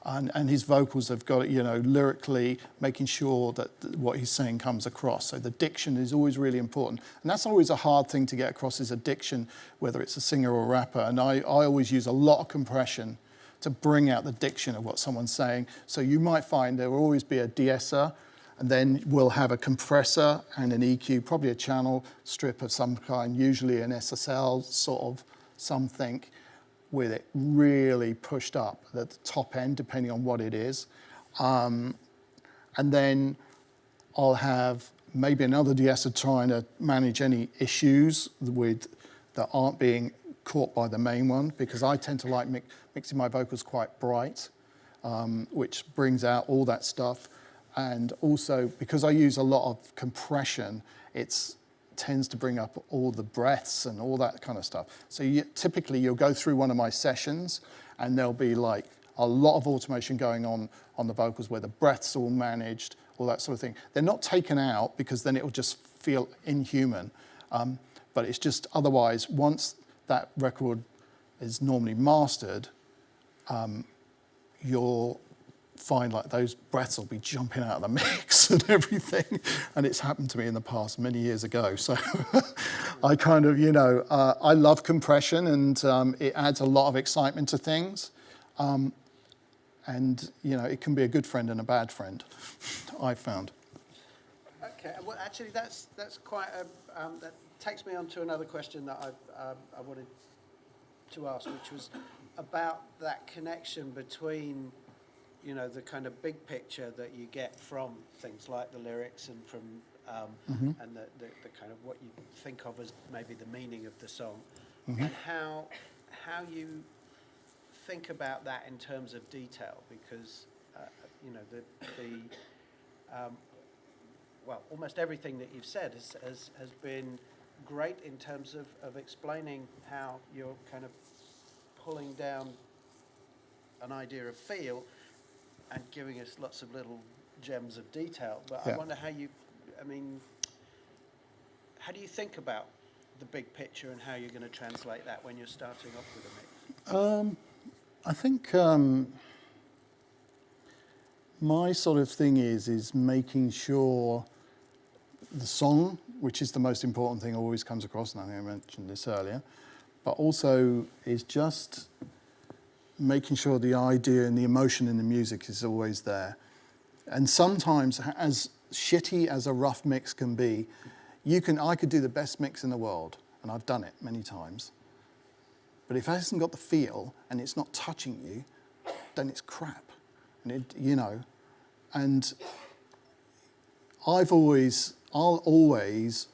And his vocals have got, you know, lyrically making sure that what he's saying comes across. So the diction is always really important. And that's always a hard thing to get across, is a diction, whether it's a singer or a rapper. And I always use a lot of compression to bring out the diction of what someone's saying. So you might find there will always be a de-esser, and then we'll have a compressor and an EQ, probably a channel strip of some kind, usually an SSL sort of something, with it really pushed up at the top end, depending on what it is. And then I'll have maybe another de-esser trying to manage any issues that aren't being caught by the main one, because I tend to like mixing my vocals quite bright, which brings out all that stuff. And also, because I use a lot of compression, it tends to bring up all the breaths and all that kind of stuff. So typically you'll go through one of my sessions and there'll be like a lot of automation going on the vocals where the breath's all managed, all that sort of thing. They're not taken out because then it will just feel inhuman. But it's just otherwise, once that record is normally mastered, you'll find like those breaths will be jumping out of the mix and everything. And it's happened to me in the past many years ago. So I kind of, you know, I love compression, and it adds a lot of excitement to things. And, you know, it can be a good friend and a bad friend, I've found. Okay. Well, actually, that's quite a that takes me on to another question that I wanted to ask, which was about that connection between, you know, the kind of big picture that you get from things like the lyrics and from and the kind of what you think of as maybe the meaning of the song, and how you think about that in terms of detail, because you know well, almost everything that you've said has been great in terms of explaining how you're kind of pulling down an idea of feel and giving us lots of little gems of detail. But I wonder how you, I mean, how do you think about the big picture and how you're going to translate that when you're starting off with a mix? I think my sort of thing is making sure the song, which is the most important thing, always comes across, and I think I mentioned this earlier, but also is just making sure the idea and the emotion in the music is always there. And sometimes, as shitty as a rough mix can be, I could do the best mix in the world, and I've done it many times. But if it hasn't got the feel and it's not touching you, then it's crap. And and I'll always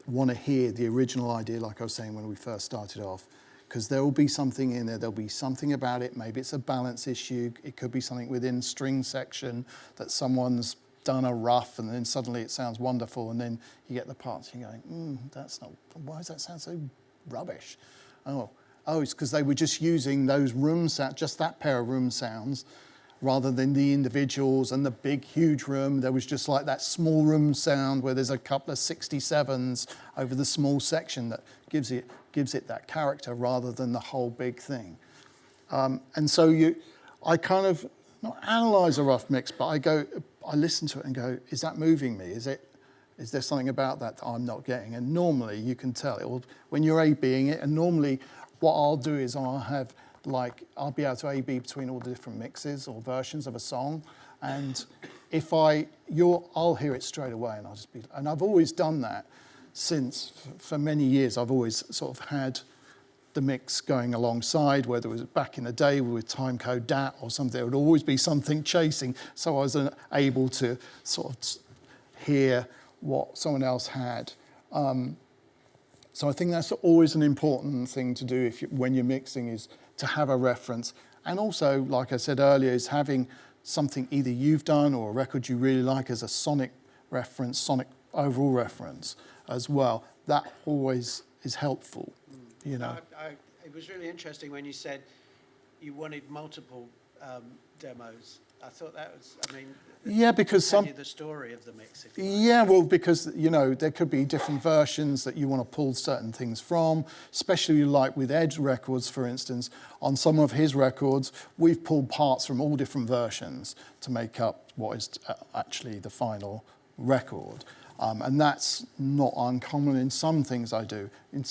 want to hear the original idea, like I was saying when we first started off, because there will be something in there, there'll be something about it, maybe it's a balance issue, it could be something within string section that someone's done a rough and then suddenly it sounds wonderful, and then you get the parts and you're going, why does that sound so rubbish? Oh, it's because they were just using those room sounds, just that pair of room sounds, rather than the individuals and the big, huge room. There was just like that small room sound where there's a couple of 67s over the small section that gives it that character rather than the whole big thing. And so I kind of, not analyse a rough mix, but I listen to it and go, is that moving me? Is there something about that I'm not getting? And normally you can tell when you're A-Bing it, and normally what I'll do is I'll be able to A-B between all the different mixes or versions of a song, and if I'll hear it straight away, and I've always done that for many years. I've always sort of had the mix going alongside, whether it was back in the day with timecode DAT or something, there would always be something chasing, so I was able to sort of hear what someone else had. So I think that's always an important thing to do when you're mixing, is to have a reference. And also, like I said earlier, is having something either you've done or a record you really like as a sonic reference, sonic overall reference as well. That always is helpful, you know. It was really interesting when you said you wanted multiple demos. I thought that was, yeah, because tell you the story of the mix, if you like. Yeah, well, because, there could be different versions that you want to pull certain things from, especially like with Ed's records, for instance. On some of his records, we've pulled parts from all different versions to make up what is actually the final record. And that's not uncommon in some things I do. In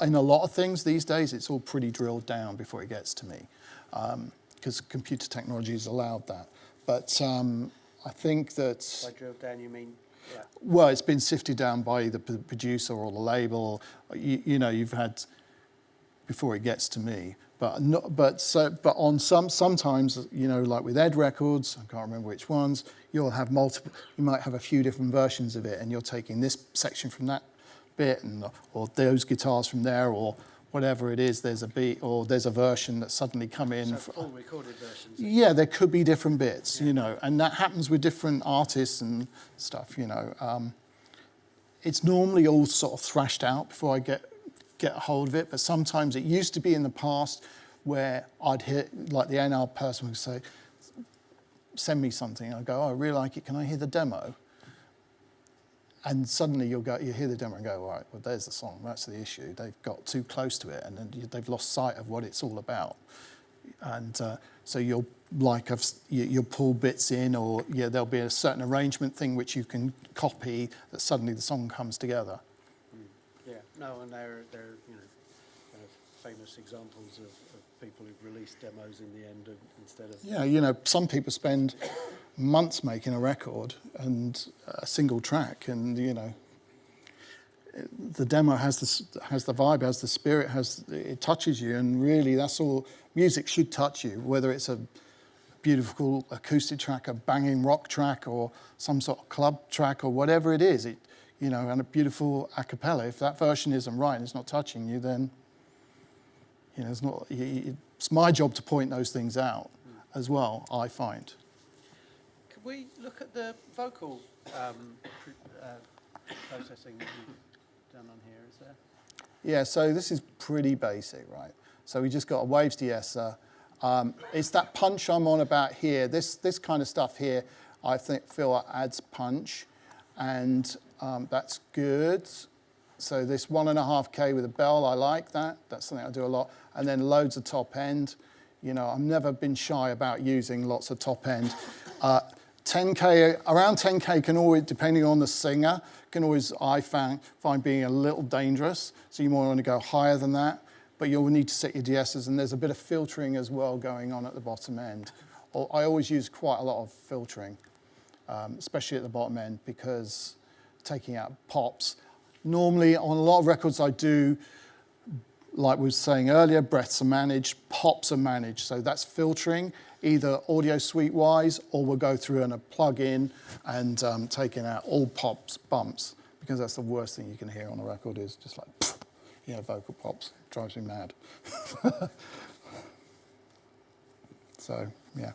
a lot of things these days, it's all pretty drilled down before it gets to me, because computer technology has allowed that. But I think that... By drilled down, you mean... Yeah. Well, it's been sifted down by the producer or the label. You've had before it gets to me. But on sometimes, like with Ed records, I can't remember which ones, you'll have multiple. You might have a few different versions of it, and you're taking this section from that bit, or those guitars from there, or whatever it is. There's a beat, or there's a version that suddenly come in. So full recorded versions. Yeah, there could be different bits, and that happens with different artists and stuff. It's normally all sort of thrashed out before I get a hold of it, but sometimes it used to be in the past where I'd hear, like the A&R person would say, send me something. I'd go, I really like it, can I hear the demo? And suddenly you hear the demo and go, right, well, there's the song, that's the issue. They've got too close to it, and then they've lost sight of what it's all about. And so you'll pull bits in, or there'll be a certain arrangement thing which you can copy, that suddenly the song comes together. Yeah, no, and they're kind of famous examples of people who've released demos in the end instead of... Yeah, you know, some people spend months making a record and a single track, and, you know, the demo has the vibe, has the spirit, it touches you, and really that's all. Music should touch you, whether it's a beautiful acoustic track, a banging rock track, or some sort of club track, or whatever it is. You know, and a beautiful a cappella. If that version isn't right and it's not touching you, then, you know, it's my job to point those things out as well, I find. Could we look at the vocal processing that you've done on here? Is there? Yeah, so this is pretty basic, right? So we just got a waves de-esser. It's that punch I'm on about here. This kind of stuff here, I feel adds punch, and that's good. So this 1.5K with a bell, I like that. That's something I do a lot. And then loads of top end. You know, I've never been shy about using lots of top end. 10K, around 10K can always, depending on the singer, can always, I find being a little dangerous. So you might want to go higher than that, but you'll need to set your de-essers, and there's a bit of filtering as well going on at the bottom end. I always use quite a lot of filtering, especially at the bottom end, because taking out pops. Normally on a lot of records I do, like we were saying earlier, breaths are managed, pops are managed. So that's filtering, either audio suite wise, or we'll go through and a plug-in and taking out all pops, bumps, because that's the worst thing you can hear on a record is just like, you know, vocal pops. It drives me mad. So, yeah.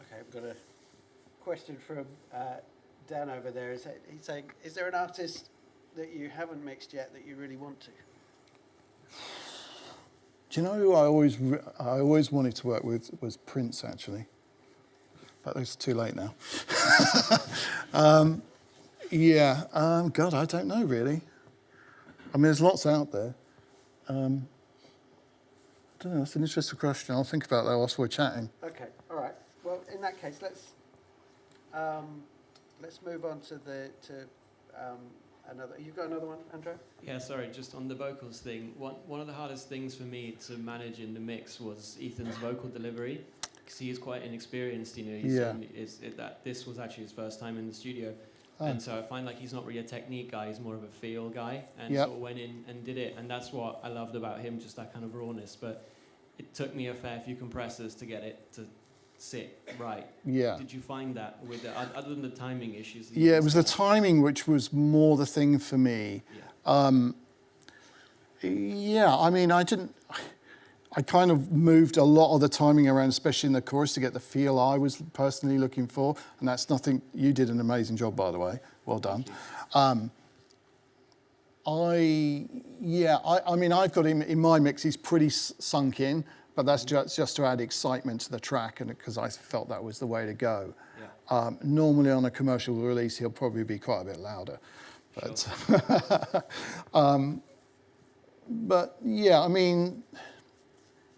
Okay, I've got a question from Dan over there. He's saying, is there an artist that you haven't mixed yet that you really want to? Do you know who I always wanted to work with was Prince, actually. But it's too late now. God, I don't know, really. I mean, there's lots out there. I don't know, that's an interesting question. I'll think about that whilst we're chatting. Okay, all right. Well, in that case, let's move on to another. You've got another one, Andrea? Yeah, sorry, just on the vocals thing. One of the hardest things for me to manage in the mix was Ethan's vocal delivery, because he is quite inexperienced. You know, he's this was actually his first time in the studio. Oh. And so I find like he's not really a technique guy, he's more of a feel guy, and sort of went in and did it, and that's what I loved about him, just that kind of rawness. But it took me a fair few compressors to get it to sit right. Yeah. Did you find that with the, other than the timing issues? Yeah, it was the timing which was more the thing for me. Yeah. I mean, I kind of moved a lot of the timing around, especially in the chorus, to get the feel I was personally looking for. And that's nothing, you did an amazing job, by the way. Well done. I mean, I've got him in my mix, he's pretty sunk in, but that's just to add excitement to the track, and because I felt that was the way to go. Yeah. Normally on a commercial release, he'll probably be quite a bit louder. But, sure. But yeah, I mean,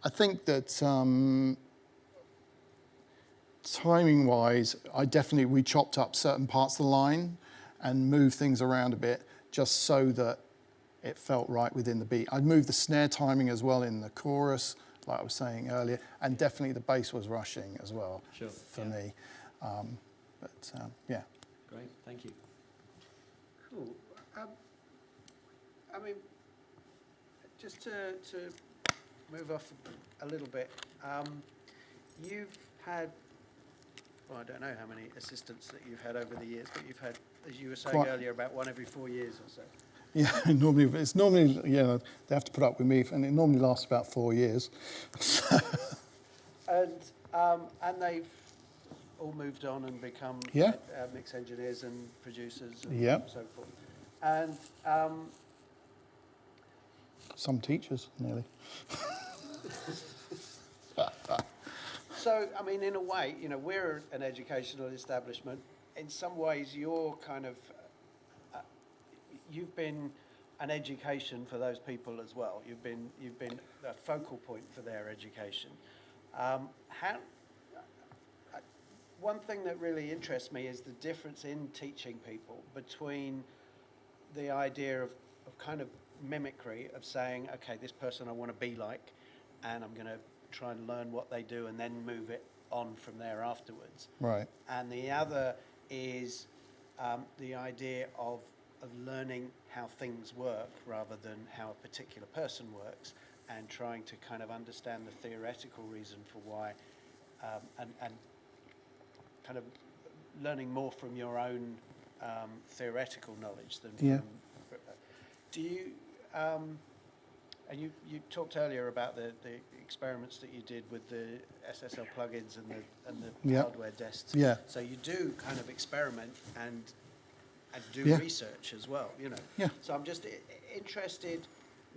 I think that timing-wise, we chopped up certain parts of the line and moved things around a bit just so that it felt right within the beat. I'd moved the snare timing as well in the chorus, like I was saying earlier, and definitely the bass was rushing as well for me. Yeah. Great, thank you. Cool. I mean, just to move off a little bit, you've had, well, I don't know how many assistants that you've had over the years, but you've had, as you were saying earlier, about one every 4 years or so. Yeah, normally they have to put up with me, and it normally lasts about 4 years. And they've all moved on and become mix engineers and producers and so forth. And some teachers, nearly. So, I mean, in a way, you know, we're an educational establishment. In some ways, you're kind of, you've been an education for those people as well. You've been a focal point for their education. One thing that really interests me is the difference in teaching people between the idea of kind of mimicry, of saying, okay, this person I want to be like, and I'm going to try and learn what they do and then move it on from there afterwards. Right. And the other is the idea of learning how things work rather than how a particular person works, and trying to kind of understand the theoretical reason for why, and kind of learning more from your own theoretical knowledge than Yeah. from... Do you... and you talked earlier about the experiments that you did with the SSL plugins and the Yeah. hardware desks. Yeah. So you do kind of experiment and do Yeah. research as well, you know. Yeah. So I'm just interested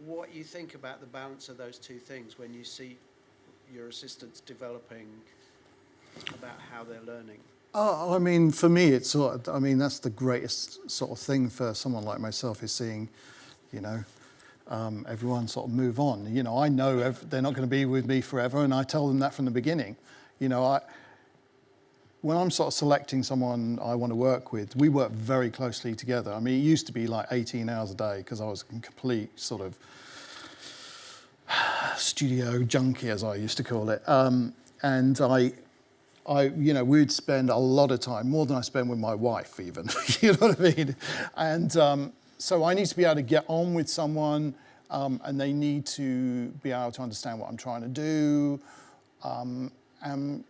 what you think about the balance of those two things when you see your assistants developing, about how they're learning. Oh, I mean, for me, it's sort of, I mean, that's the greatest sort of thing for someone like myself, is seeing, you know, everyone sort of move on. You know, I know they're not going to be with me forever, and I tell them that from the beginning. You know, when I'm sort of selecting someone I want to work with, we work very closely together. I mean, it used to be like 18 hours a day because I was a complete sort of studio junkie, as I used to call it. And I, you know, we'd spend a lot of time, more than I spend with my wife even, you know what I mean? And so I need to be able to get on with someone, and they need to be able to understand what I'm trying to do. And,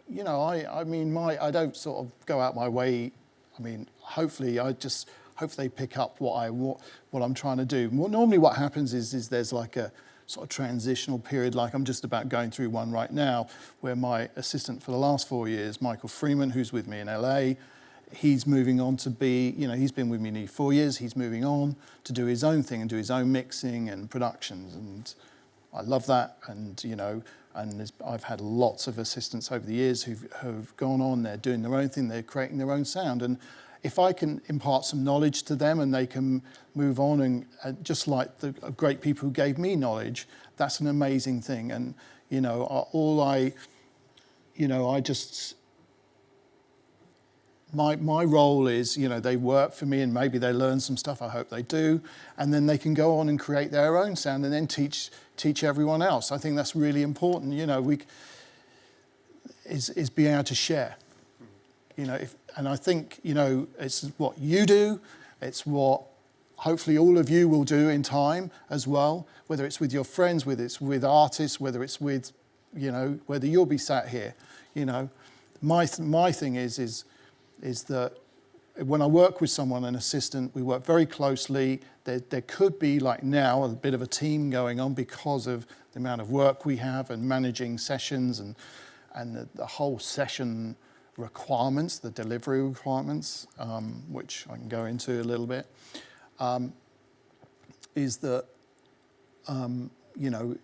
you know, I mean, I don't sort of go out my way. I mean, hopefully they pick up what I'm trying to do. Well, normally what happens is there's like a sort of transitional period, like I'm just about going through one right now, where my assistant for the last 4 years, Michael Freeman, who's with me in LA, he's moving on to be, you know, he's been with me nearly 4 years, he's moving on to do his own thing and do his own mixing and productions, and I love that. And, you know, and I've had lots of assistants over the years who've gone on, they're doing their own thing, they're creating their own sound. And if I can impart some knowledge to them and they can move on, and just like the great people who gave me knowledge, that's an amazing thing. And, you know, my role is, you know, they work for me and maybe they learn some stuff, I hope they do, and then they can go on and create their own sound and then teach everyone else. I think that's really important, you know, is being able to share. You know, and I think, you know, it's what you do, it's what hopefully all of you will do in time as well, whether it's with your friends, whether it's with artists, whether it's with, you know, whether you'll be sat here, you know. My thing is that when I work with someone, an assistant, we work very closely. There could be, like now, a bit of a team going on because of the amount of work we have and managing sessions and the whole session requirements, the delivery requirements, which I can go into a little bit, is that, you know,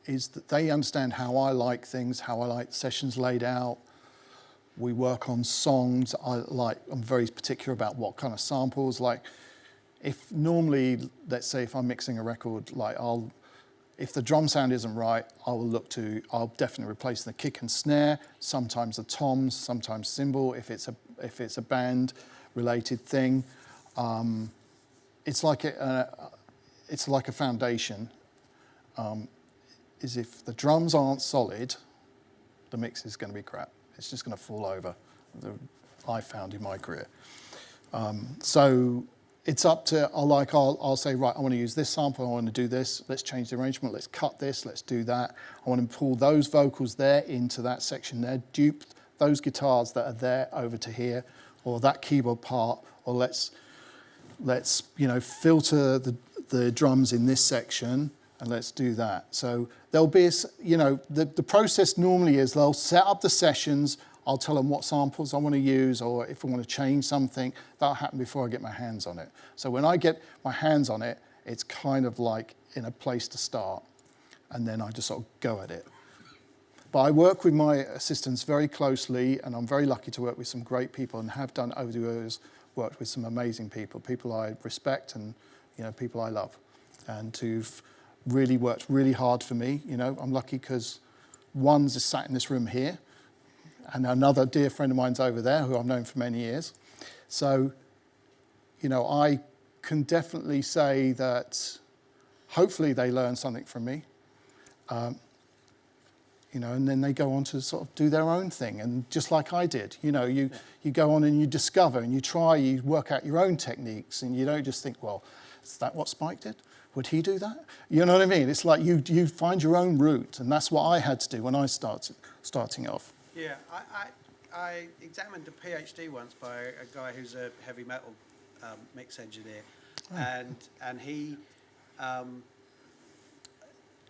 is that they understand how I like things, how I like sessions laid out. We work on songs. I'm very particular about what kind of samples. Like, if normally, let's say if I'm mixing a record, like if the drum sound isn't right, I'll definitely replace the kick and snare, sometimes the toms, sometimes cymbal, if it's a band related thing. It's like a foundation. Is if the drums aren't solid, the mix is going to be crap. It's just going to fall over, I found in my career. So it's up to, I'll say, right, I want to use this sample, I want to do this, let's change the arrangement, let's cut this, let's do that. I want to pull those vocals there into that section there, dupe those guitars that are there over to here, or that keyboard part, or let's you know, filter the drums in this section, and let's do that. So there'll be, you know, the process normally is they'll set up the sessions, I'll tell them what samples I want to use, or if I want to change something, that'll happen before I get my hands on it. So when I get my hands on it, it's kind of like in a place to start, and then I just sort of go at it. But I work with my assistants very closely, and I'm very lucky to work with some great people, and have done over the years, worked with some amazing people I respect and, you know, people I love, and who've really worked really hard for me. You know, I'm lucky because one's just sat in this room here, and another dear friend of mine's over there who I've known for many years. So, you know, I can definitely say that hopefully they learn something from me. You know, and then they go on to sort of do their own thing, and just like I did, you know, you go on and you discover and you try, you work out your own techniques, and you don't just think, well, is that what Spike did? Would he do that? You know what I mean? It's like you find your own route, and that's what I had to do when I starting off. Yeah, I examined a PhD once by a guy who's a heavy metal mix engineer, and he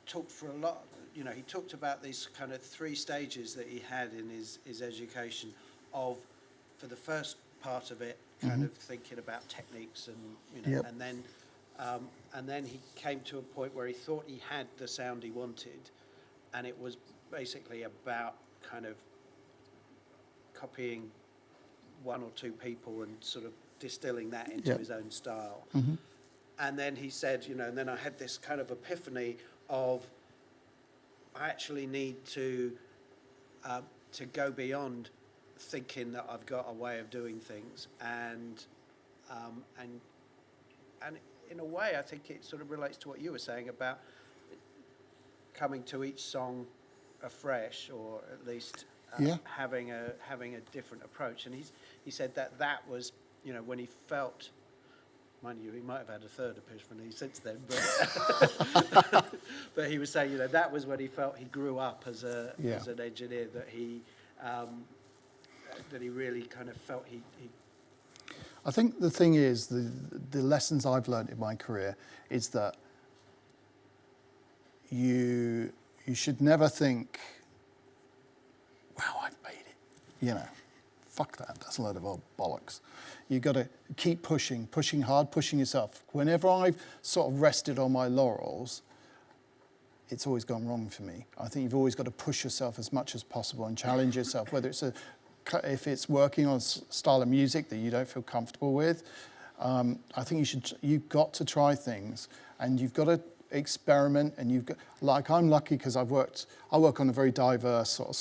talked for a lot. You know, he talked about these kind of 3 stages that he had in his education of, for the first part of it, kind of thinking about techniques and, you know, and then he came to a point where he thought he had the sound he wanted, and it was basically about kind of copying 1 or 2 people and sort of distilling that into his own style. And then he said, you know, and then I had this kind of epiphany of, I actually need to go beyond thinking that I've got a way of doing things, and in a way, I think it sort of relates to what you were saying about coming to each song afresh, or at least having a different approach. And he said that was, you know, when he felt. Mind you, he might have had a third epiphany since then, but but he was saying, you know, that was when he felt he grew up as an engineer, that he really kind of felt he. I think the thing is, the lessons I've learned in my career is that you should never think, wow, I've made it, you know. Fuck that, that's a load of old bollocks. You've got to keep pushing hard, pushing yourself. Whenever I've sort of rested on my laurels, it's always gone wrong for me. I think you've always got to push yourself as much as possible and challenge yourself, whether it's if it's working on a style of music that you don't feel comfortable with. I think you've got to try things, and you've got to experiment, and you've got, like, I'm lucky because I work on a very diverse sort of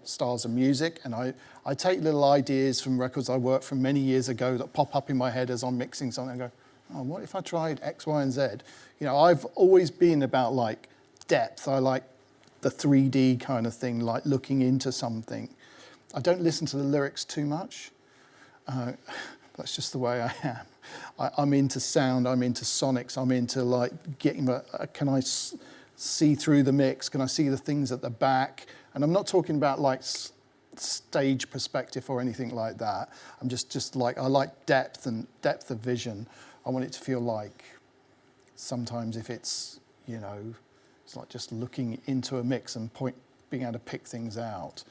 styles of music, and I take little ideas from records I worked from many years ago that pop up in my head as I'm mixing something. I go, oh, what if I tried X, Y, and Z? You know, I've always been about, like, depth. I like the 3D kind of thing, like looking into something. I don't listen to the lyrics too much. That's just the way I am. I'm into sound, I'm into sonics, I'm into, like, getting, can I see through the mix? Can I see the things at the back? And I'm not talking about, like, stage perspective or anything like that. I'm just like, I like depth of vision. I want it to feel like, sometimes if it's, you know, it's like just looking into a mix and being able to pick things out.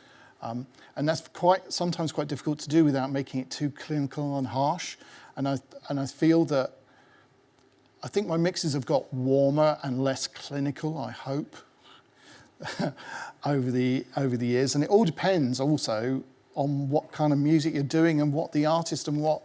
And that's sometimes quite difficult to do without making it too clinical and harsh. And I feel that, I think my mixes have got warmer and less clinical, I hope, over the years. And it all depends also on what kind of music you're doing and what the artist and what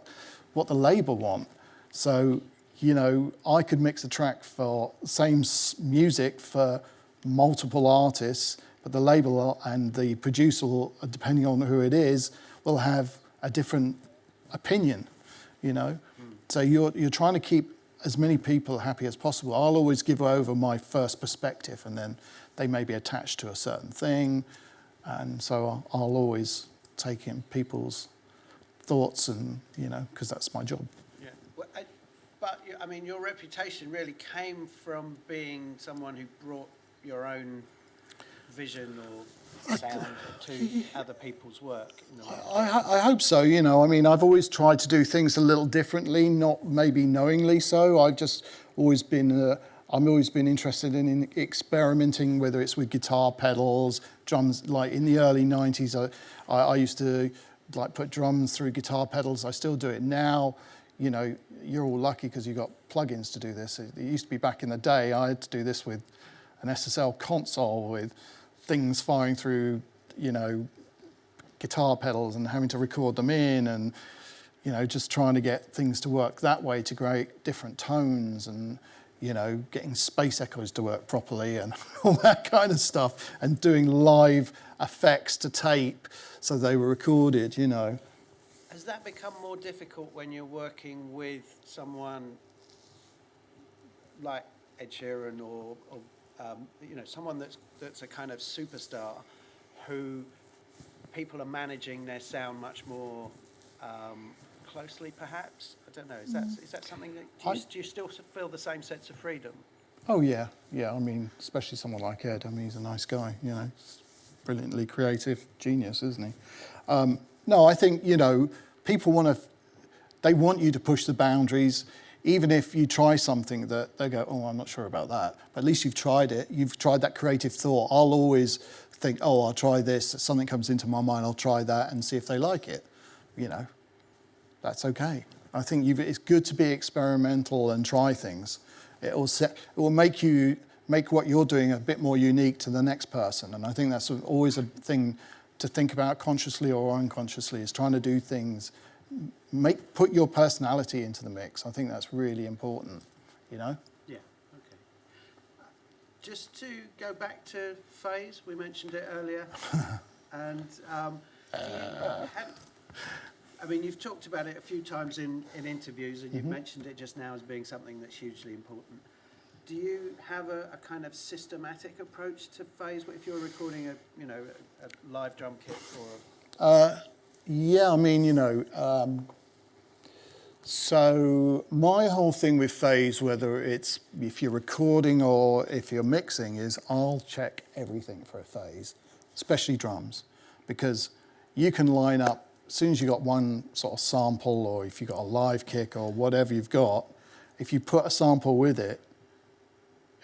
the label want. So, you know, I could mix a track for the same music for multiple artists, but the label and the producer, depending on who it is, will have a different opinion, you know. So you're trying to keep as many people happy as possible. I'll always give over my first perspective, and then they may be attached to a certain thing, and so I'll always take in people's thoughts, and, you know, because that's my job. Yeah, well, but I mean, your reputation really came from being someone who brought your own vision or sound to other people's work. I hope so, you know. I mean, I've always tried to do things a little differently, not maybe knowingly so. I've just always been, I'm always been interested in experimenting, whether it's with guitar pedals, drums. Like in the early 90s, I used to, like, put drums through guitar pedals. I still do it now. You know, you're all lucky because you've got plugins to do this. It used to be back in the day, I had to do this with an SSL console with things firing through, you know, guitar pedals and having to record them in, and, you know, just trying to get things to work that way to create different tones, and, you know, getting space echoes to work properly and all that kind of stuff, and doing live effects to tape so they were recorded, you know. Has that become more difficult when you're working with someone like Ed Sheeran or someone that's a kind of superstar, who people are managing their sound much more closely, perhaps? I don't know. Is that something that do you still feel the same sense of freedom? Oh yeah. I mean, especially someone like Ed. I mean, he's a nice guy. Brilliantly creative genius, isn't he? No, I think people they want you to push the boundaries. Even if you try something that they go, oh, I'm not sure about that. But at least you've tried it. You've tried that creative thought. I'll always think, oh, I'll try this. Something comes into my mind, I'll try that and see if they like it. That's okay. I think it's good to be experimental and try things. It will make what you're doing a bit more unique to the next person. And I think that's always a thing to think about, consciously or unconsciously, is trying to do things. Put your personality into the mix. I think that's really important, Yeah, okay. Just to go back to phase, we mentioned it earlier. And you've talked about it a few times in interviews, and you've mentioned it just now as being something that's hugely important. Do you have a kind of systematic approach to phase if you're recording a live drum kit or? Yeah, so my whole thing with phase, whether it's if you're recording or if you're mixing, is I'll check everything for a phase, especially drums, because you can line up, as soon as you've got one sort of sample, or if you've got a live kick or whatever you've got, if you put a sample with it,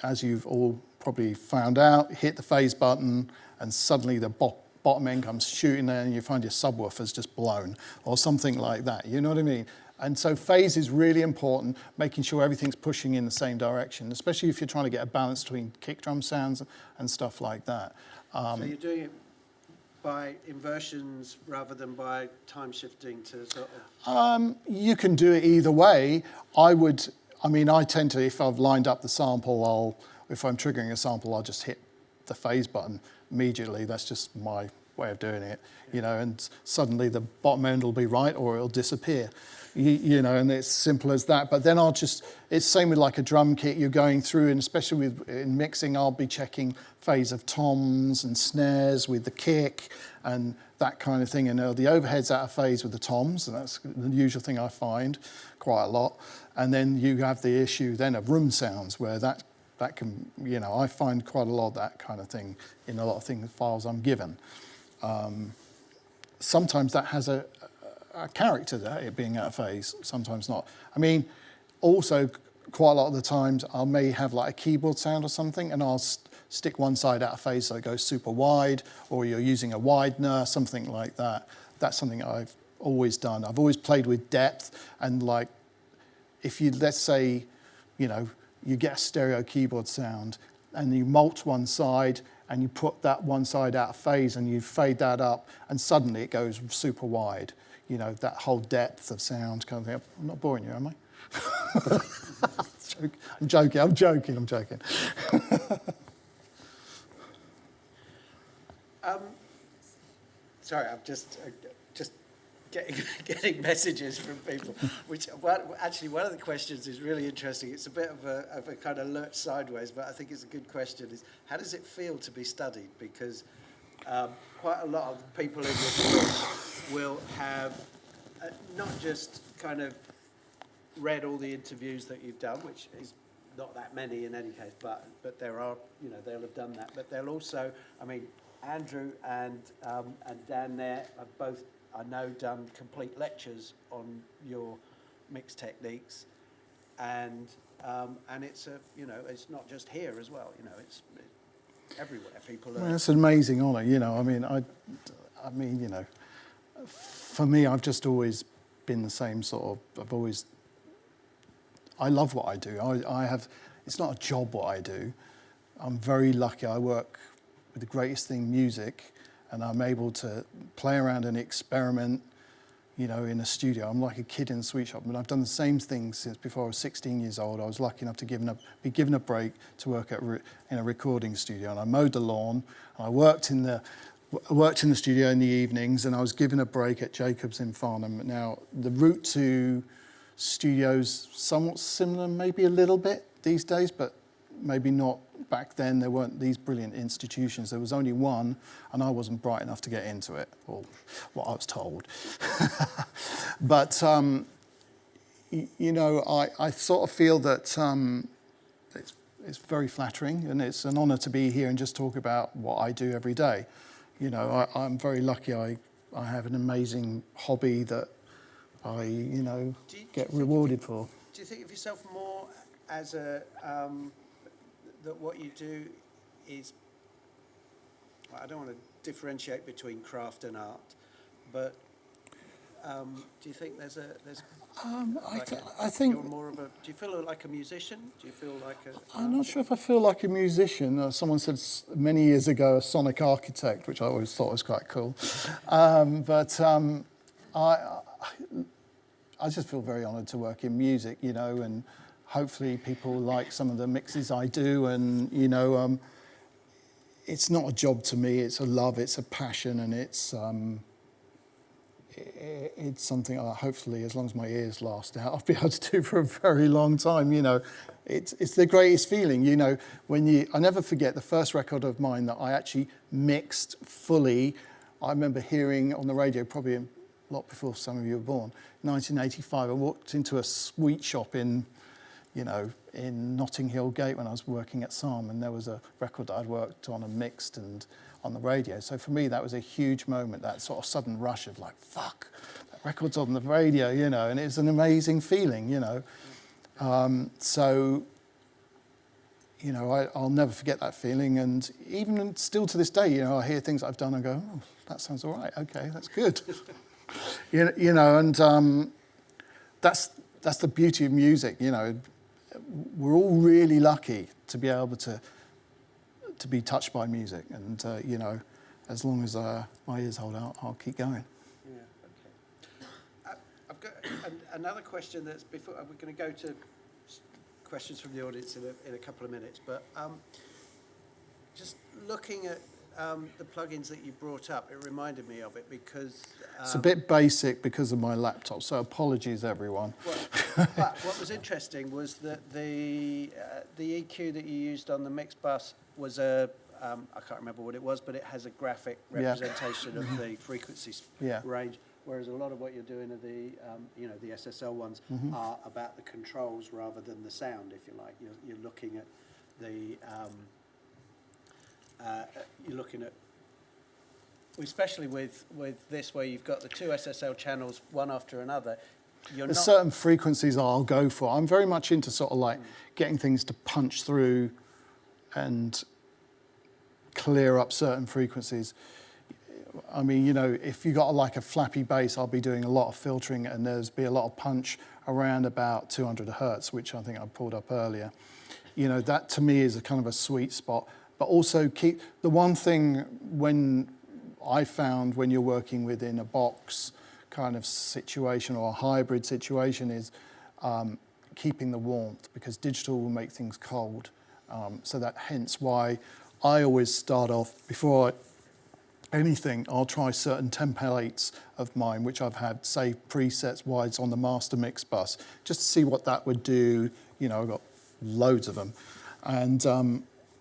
as you've all probably found out, hit the phase button and suddenly the bottom end comes shooting there and you find your subwoofer's just blown or something like that, you know what I mean? And so phase is really important, making sure everything's pushing in the same direction, especially if you're trying to get a balance between kick drum sounds and stuff like that. So you're doing it by inversions rather than by time shifting to sort of? You can do it either way. I tend to, if I've lined up the sample, if I'm triggering a sample, I'll just hit the phase button immediately. That's just my way of doing it, and suddenly the bottom end will be right or it'll disappear, and it's simple as that. But then it's same with like a drum kit you're going through, and especially in mixing, I'll be checking phase of toms and snares with the kick and that kind of thing. And the overhead's out of phase with the toms, and that's the usual thing I find quite a lot. And then you have the issue then of room sounds, where that can, I find quite a lot of that kind of thing in a lot of files I'm given. Sometimes that has a character to it being out of phase, sometimes not. Also quite a lot of the times I may have like a keyboard sound or something, and I'll stick one side out of phase so it goes super wide, or you're using a widener, something like that. That's something I've always done. I've always played with depth, and like, if you, let's say, you get a stereo keyboard sound and you mulch one side and you put that one side out of phase and you fade that up and suddenly it goes super wide. That whole depth of sound kind of thing. I'm not boring you, am I? I'm joking. Sorry, I'm just getting messages from people. Which actually, one of the questions is really interesting. It's a bit of a kind of lurch sideways, but I think it's a good question. Is how does it feel to be studied? Because quite a lot of people in this room will have not just kind of read all the interviews that you've done, which is not that many in any case, but there are, they'll have done that. But they'll also, Andrew and Dan there have both, I know, done complete lectures on your mix techniques, and it's it's not just here as well. It's everywhere. People are. Well, it's an amazing honour. For me, I've just always been the same sort of. I love what I do. It's not a job what I do. I'm very lucky. I work with the greatest thing, music, and I'm able to play around and experiment, in a studio. I'm like a kid in a sweet shop. I've done the same thing since before I was 16 years old. I was lucky enough to be given a break to work in a recording studio, and I mowed the lawn. I worked in the studio in the evenings, and I was given a break at Jacobs in Farnham. Now, the route to studios somewhat similar, maybe a little bit these days, but maybe not back then there weren't these brilliant institutions. There was only one, and I wasn't bright enough to get into it, or what I was told. But, you know, I sort of feel that it's very flattering, and it's an honour to be here and just talk about what I do every day. You know, I'm very lucky. I have an amazing hobby that I, you know, get rewarded for. Do you think of yourself more as a that what you do is? Well, I don't want to differentiate between craft and art, but do you think there's I think you're more of a? Do you feel like a musician? Do you feel like a? I'm not sure if I feel like a musician. Someone said many years ago a sonic architect, which I always thought was quite cool. I just feel very honoured to work in music, you know, and hopefully people like some of the mixes I do, and you know, it's not a job to me. It's a love. It's a passion, and it's something hopefully, as long as my ears last out, I'll be able to do for a very long time. You know, it's the greatest feeling. You know, I never forget the first record of mine that I actually mixed fully. I remember hearing on the radio, probably a lot before some of you were born, 1985. I walked into a sweet shop in Notting Hill Gate when I was working at SARM, and there was a record that I'd worked on and mixed and on the radio. So for me, that was a huge moment, that sort of sudden rush of like, fuck, that record's on the radio, you know, and it was an amazing feeling, you know. So, you know, I'll never forget that feeling, and even still to this day, you know, I hear things I've done and go, oh, that sounds all right, okay, that's good. you know, and that's the beauty of music, you know. We're all really lucky to be able to be touched by music, and you know, as long as my ears hold out, I'll keep going. Yeah, okay. I've got another question that's before we're going to go to questions from the audience in a couple of minutes, but just looking at the plugins that you brought up, it reminded me of it because it's a bit basic because of my laptop, so apologies everyone. Well, but what was interesting was that the EQ that you used on the mix bus was I can't remember what it was, but it has a graphic representation of the frequency range, whereas a lot of what you're doing are the SSL ones are about the controls rather than the sound, if you like. You're looking at the especially with this, where you've got the two SSL channels one after another. There's certain frequencies I'll go for. I'm very much into sort of like getting things to punch through and clear up certain frequencies. I mean, you know, if you got like a flappy bass, I'll be doing a lot of filtering, and there's be a lot of punch around about 200 hertz, which I think I pulled up earlier. You know, that to me is a kind of a sweet spot. But also keep the one thing when I found when you're working within a box kind of situation or a hybrid situation is keeping the warmth, because digital will make things cold. So that hence why I always start off before anything, I'll try certain templates of mine, which I've had, say, presets wides on the master mix bus, just to see what that would do. You know, I've got loads of them. And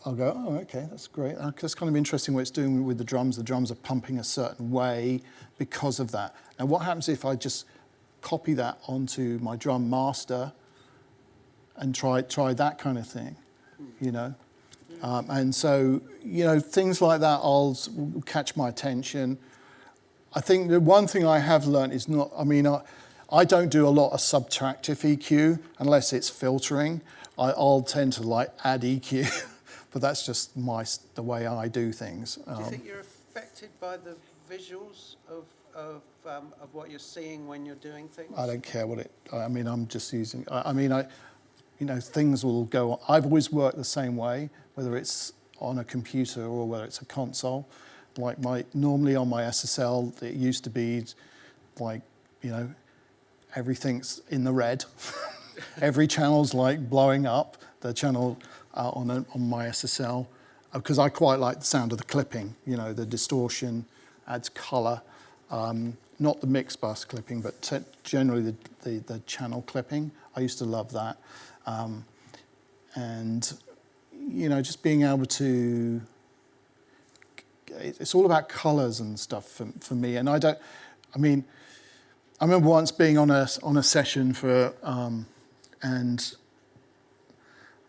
I'll go, oh, okay, that's great. That's kind of interesting what it's doing with the drums. The drums are pumping a certain way because of that. Now, what happens if I just copy that onto my drum master and try that kind of thing, you know? And so, you know, things like that will catch my attention. I think the one thing I have learned is not, I mean, I don't do a lot of subtractive EQ unless it's filtering. I'll tend to like add EQ, but that's just the way I do things. Do you think you're affected by the visuals of what you're seeing when you're doing things? I don't care I mean, I'm just using, you know, things will go on. I've always worked the same way, whether it's on a computer or whether it's a console. Like normally on my SSL, it used to be like, you know, everything's in the red. Every channel's like blowing up, the channel on my SSL, because I quite like the sound of the clipping, you know, the distortion adds color. Not the mix bus clipping, but generally the channel clipping. I used to love that. And, you know, just being able to, it's all about colours and stuff for me. And I remember once being on a session for, and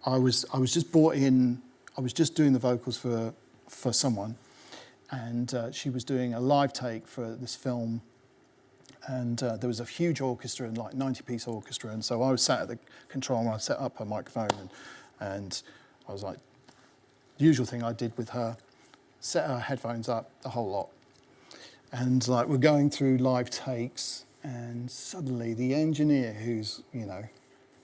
I was just brought in, I was just doing the vocals for someone, and she was doing a live take for this film, and there was a huge orchestra, and like 90-piece orchestra, and so I was sat at the control and I set up her microphone, and I was like, the usual thing I did with her, set her headphones up, the whole lot. And like we're going through live takes, and suddenly the engineer who's, you know,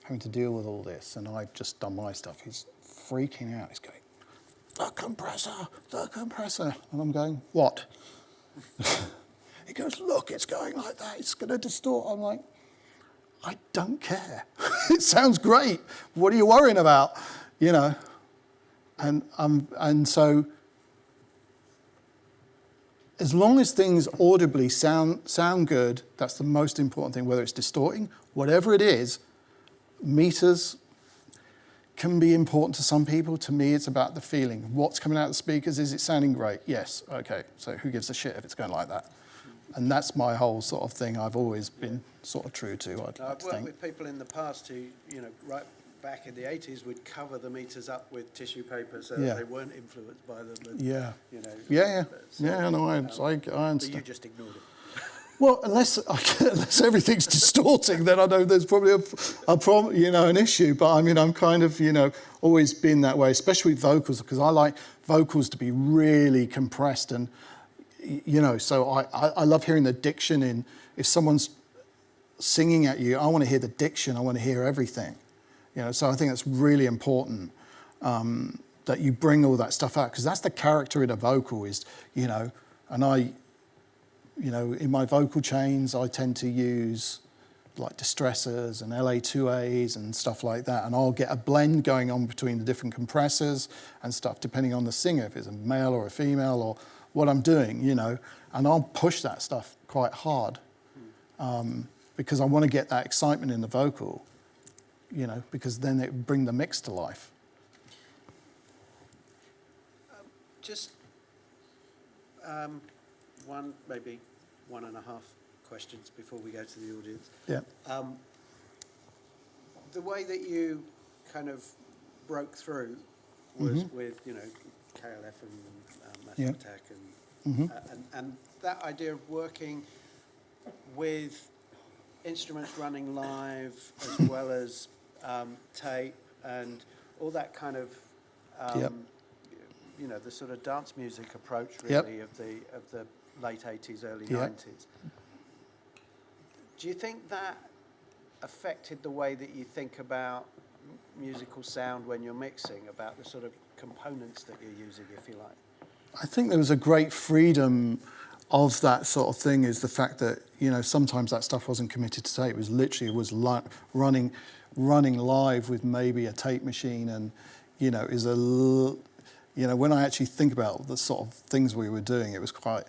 having to deal with all this, and I've just done my stuff, he's freaking out. He's going, the compressor. And I'm going, what? He goes, look, it's going like that. It's going to distort. I'm like, I don't care. It sounds great. What are you worrying about? You know? And so, as long as things audibly sound good, that's the most important thing, whether it's distorting, whatever it is. Meters can be important to some people. To me, it's about the feeling. What's coming out of the speakers? Is it sounding great? Yes. Okay. So who gives a shit if it's going like that? And that's my whole sort of thing I've always been sort of true to, I'd like to worked think. with people in the past who, you know, right back in the 80s would cover the meters up with tissue paper so that they weren't influenced by them. And, you know, I understand. But you just ignored it. Well, unless everything's distorting, then I know there's probably a problem, you know, an issue. But I mean, I'm kind of, you know, always been that way, especially with vocals, because I like vocals to be really compressed, and you know, so I love hearing the diction in. If someone's singing at you, I want to hear the diction. I want to hear everything, you know. So I think that's really important that you bring all that stuff out, because that's the character in a vocal, is, you know, and you know, in my vocal chains, I tend to use like distressors and LA2As and stuff like that, and I'll get a blend going on between the different compressors and stuff, depending on the singer, if it's a male or a female or what I'm doing, you know, and I'll push that stuff quite hard because I want to get that excitement in the vocal, you know, because then it bring the mix to life. Just maybe 1.5 questions before we go to the audience. Yeah. The way that you kind of broke through was with, you know, KLF and Massive Attack and that idea of working with instruments running live as well as tape and all that kind of you know, the sort of dance music approach really of the late 80s, early 90s. Do you think that affected the way that you think about musical sound when you're mixing, about the sort of components that you're using, if you like? I think there was a great freedom of that sort of thing, is the fact that, you know, sometimes that stuff wasn't committed to tape. It was literally, running live with maybe a tape machine, and, you know, you know, when I actually think about the sort of things we were doing, it was kind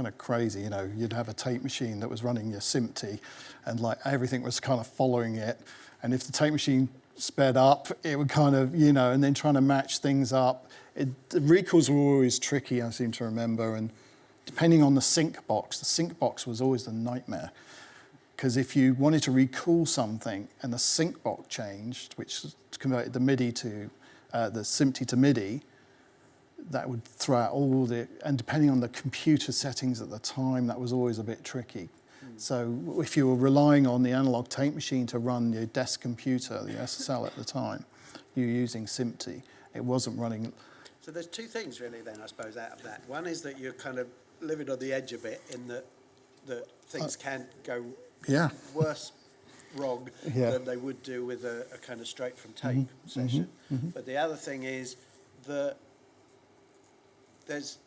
of crazy. You know, you'd have a tape machine that was running your SMPTE, and like everything was kind of following it. And if the tape machine sped up, it would kind of, you know, and then trying to match things up. The recalls were always tricky, I seem to remember, and depending on the sync box was always the nightmare. Because if you wanted to recall something and the sync box changed, which converted the MIDI to the SMPTE to MIDI, that would throw out all and depending on the computer settings at the time, that was always a bit tricky. So if you were relying on the analog tape machine to run your desk computer, the SSL at the time, you were using SMPTE. It wasn't running. So there's two things really then, I suppose, out of that. One is that you're kind of living on the edge a bit, in that things can go worse wrong than they would do with a kind of straight from tape session. But the other thing is that there's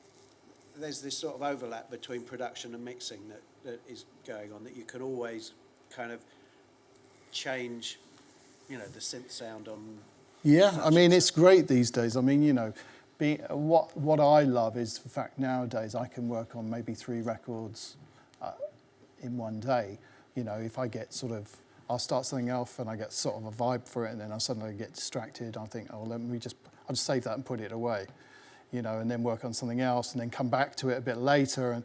this sort of overlap between production and mixing that is going on, that you can always kind of change, you know, the synth sound on. Yeah, I mean, it's great these days. I mean, you know, what I love is the fact nowadays I can work on maybe 3 records in one day. You know, if I get sort of I'll start something else and I get sort of a vibe for it, and then I suddenly get distracted. I think, oh, I'll just save that and put it away, you know, and then work on something else, and then come back to it a bit later.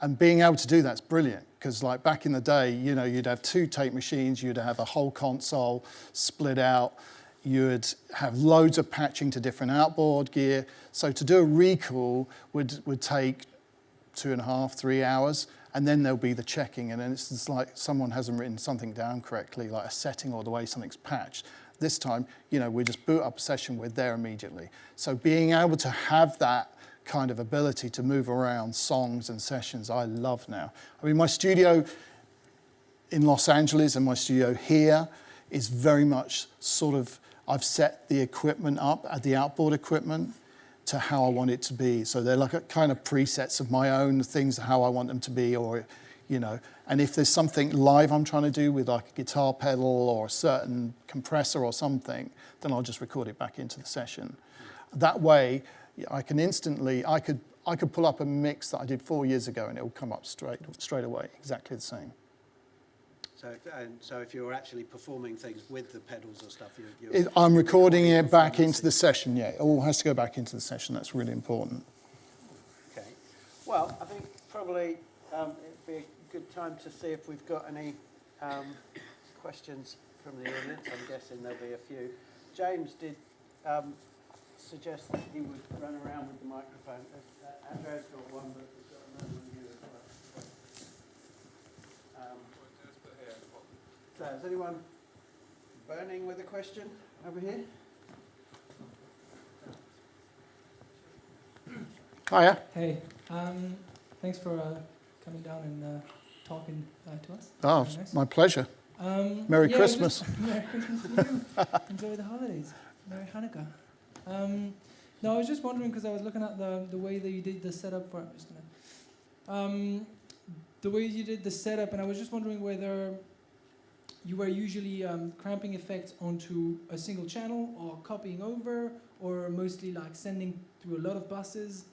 And being able to do that's brilliant, because like back in the day, you know, you'd have 2 tape machines, you'd have a whole console split out, you'd have loads of patching to different outboard gear. So to do a recall would take 2.5, 3 hours, and then there'll be the checking, and then it's just like someone hasn't written something down correctly, like a setting or the way something's patched. This time, you know, we just boot up a session, we're there immediately. So being able to have that kind of ability to move around songs and sessions, I love now. I mean, my studio in Los Angeles and my studio here is very much sort of, I've set the equipment up, the outboard equipment, to how I want it to be. So they're like a kind of presets of my own things, how I want them to be, or, you know, and if there's something live I'm trying to do with like a guitar pedal or a certain compressor or something, then I'll just record it back into the session. That way, I can instantly, I could pull up a mix that I did 4 years ago and it will come up straight away, exactly the same. So if you're actually performing things with the pedals or stuff, I'm recording it back into the session, yeah. It all has to go back into the session. That's really important. Okay. Well, I think probably it'd be a good time to see if we've got any questions from the audience. I'm guessing there'll be a few. James did suggest that he would run around with the microphone. Andrea's got one, but we've got another one here as well. So is anyone burning with a question over here? Hiya. Hey, thanks for coming down and talking to us. Oh, Very nice. my pleasure. Merry yeah, Christmas. Merry Christmas to you. Enjoy the holidays. Merry Hanukkah. No, I was just wondering, because I was looking at the way that you did the setup for the way you did the setup, and I was just wondering whether you were usually cramping effects onto a single channel or copying over, or mostly like sending through a lot of buses.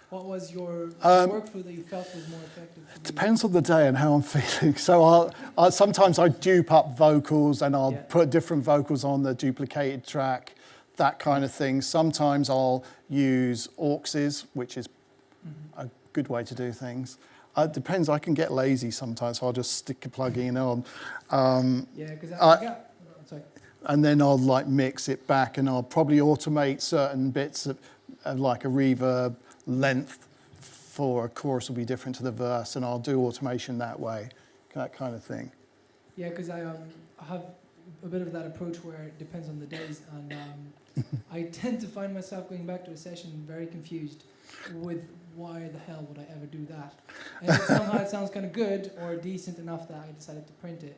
What was your workflow that you felt was more effective? Depends on the day and how I'm feeling. So I'll sometimes I dupe up vocals and I'll put different vocals on the duplicated track, that kind of thing. Sometimes I'll use auxes, which is a good way to do things. It depends. I can get lazy sometimes, so I'll just stick a plug in on. Because sorry. And then I'll like mix it back, and I'll probably automate certain bits of like a reverb length for a chorus will be different to the verse, and I'll do automation that way, that kind of thing. Yeah, because I have a bit of that approach where it depends on the days, and I tend to find myself going back to a session very confused with why the hell would I ever do that? And somehow it sounds kind of good or decent enough that I decided to print it.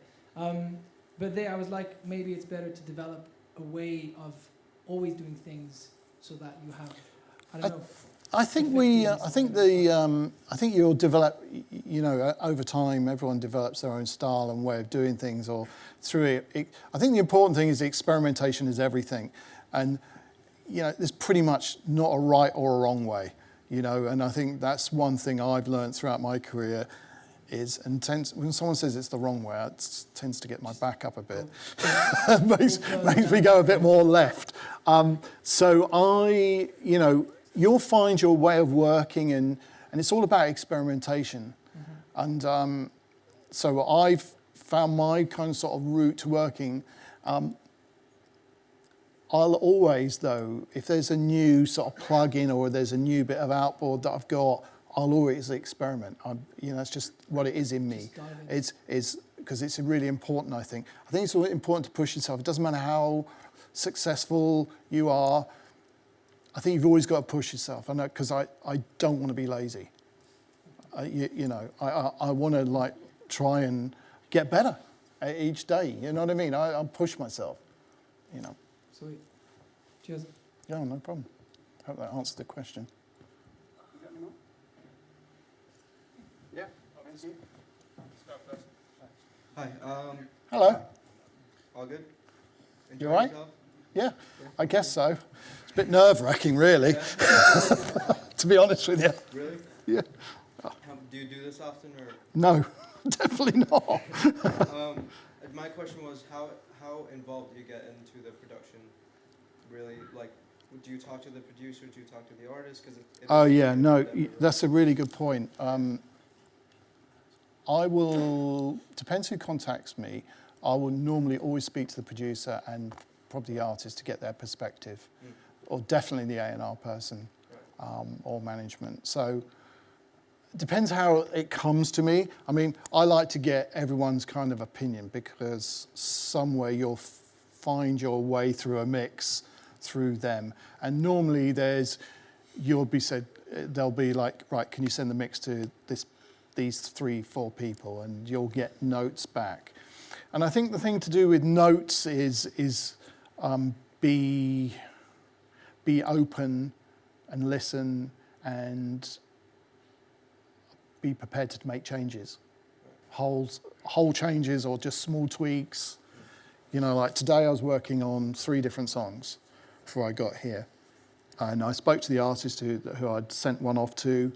But there I was like, maybe it's better to develop a way of always doing things so that you have, I don't know. I think you'll develop, you know, over time, everyone develops their own style and way of doing things, or through it. I think the important thing is the experimentation is everything. And, you know, there's pretty much not a right or a wrong way, you know, and I think that's one thing I've learned throughout my career is, when someone says it's the wrong way, it tends to get my back up a bit. makes me go a bit more left. So you know, you'll find your way of working, and it's all about experimentation. And so I've found my kind of sort of route to working. I'll always, though, if there's a new sort of plug-in or there's a new bit of outboard that I've got, I'll always experiment. You know, it's just what it is in me. It's because it's really important, I think. I think it's really important to push yourself. It doesn't matter how successful you are. I think you've always got to push yourself. I know, because I don't want to be lazy. You know, I want to like try and get better each day. You know what I mean? I'll push myself. You know. Sweet. Cheers. Yeah, no problem. Hope that answered the question. Yeah. Thank you. Hi. Hello. All good? You all right? Yourself? Yeah, I guess so. It's a bit nerve-wracking, really, to be honest with you. Really? Yeah. Do you do this often, or? No, definitely not. my question was how involved do you get into the production? Really, like, do you talk to the producer? Do you talk to the artist? Oh yeah, no, that's a really good point. I will, depends who contacts me, I will normally always speak to the producer and probably the artist to get their perspective, or definitely the A&R person, or management. So it depends how it comes to me. I mean, I like to get everyone's kind of opinion, because somewhere you'll find your way through a mix through them. And normally they'll be like, right, can you send the mix to these 3-4 people, and you'll get notes back. And I think the thing to do with notes is be open and listen and be prepared to make changes, whole changes or just small tweaks. You know, like today I was working on 3 different songs before I got here, and I spoke to the artist who I'd sent one off to,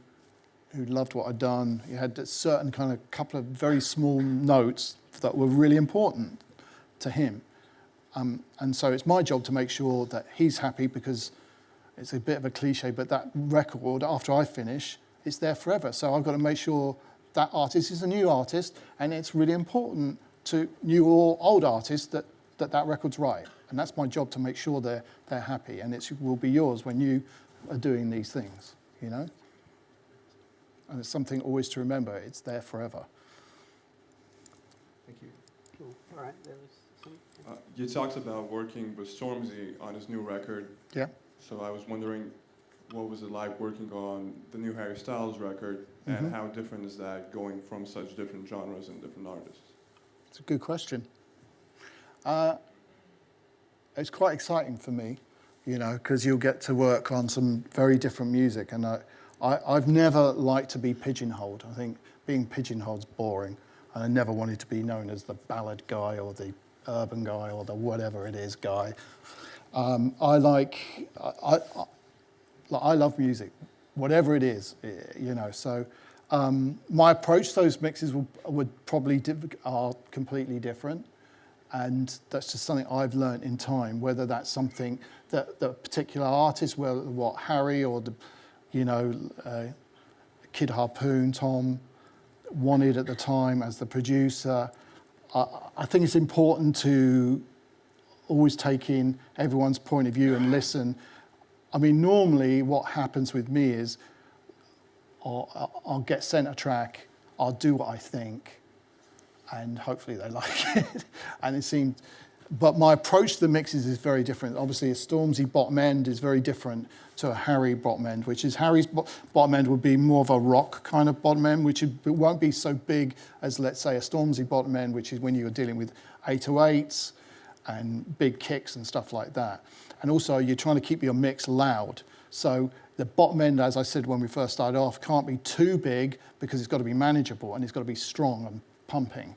who loved what I'd done. He had a certain kind of couple of very small notes that were really important to him. And so it's my job to make sure that he's happy, because it's a bit of a cliche, but that record, after I finish, it's there forever. So I've got to make sure that artist is a new artist, and it's really important to new or old artists that record's right. And that's my job, to make sure they're happy, and it will be yours when you are doing these things, you know? And it's something always to remember, it's there forever. Thank you. Cool. All right, there was something. You talked about working with Stormzy on his new record. Yeah. So I was wondering, what was it like working on the new Harry Styles record, and how different is that, going from such different genres and different artists? It's a good question. It's quite exciting for me, you know, because you'll get to work on some very different music, and I've never liked to be pigeonholed. I think being pigeonholed's boring, and I never wanted to be known as the ballad guy or the urban guy or the whatever it is guy. I love music, whatever it is, you know. So my approach to those mixes would probably are completely different, and that's just something I've learned in time. Whether that's something that the particular artist, what Harry or the, you know, Kid Harpoon, Tom, wanted at the time as the producer. I think it's important to always take in everyone's point of view and listen. I mean, normally what happens with me is I'll get sent a track, I'll do what I think, and hopefully they like it. And it seemed, but my approach to the mixes is very different. Obviously, a Stormzy bottom end is very different to a Harry bottom end, which is Harry's bottom end would be more of a rock kind of bottom end, which it won't be so big as, let's say, a Stormzy bottom end, which is when you're dealing with 808s and big kicks and stuff like that. And also, you're trying to keep your mix loud. So the bottom end, as I said when we first started off, can't be too big, because it's got to be manageable and it's got to be strong and pumping.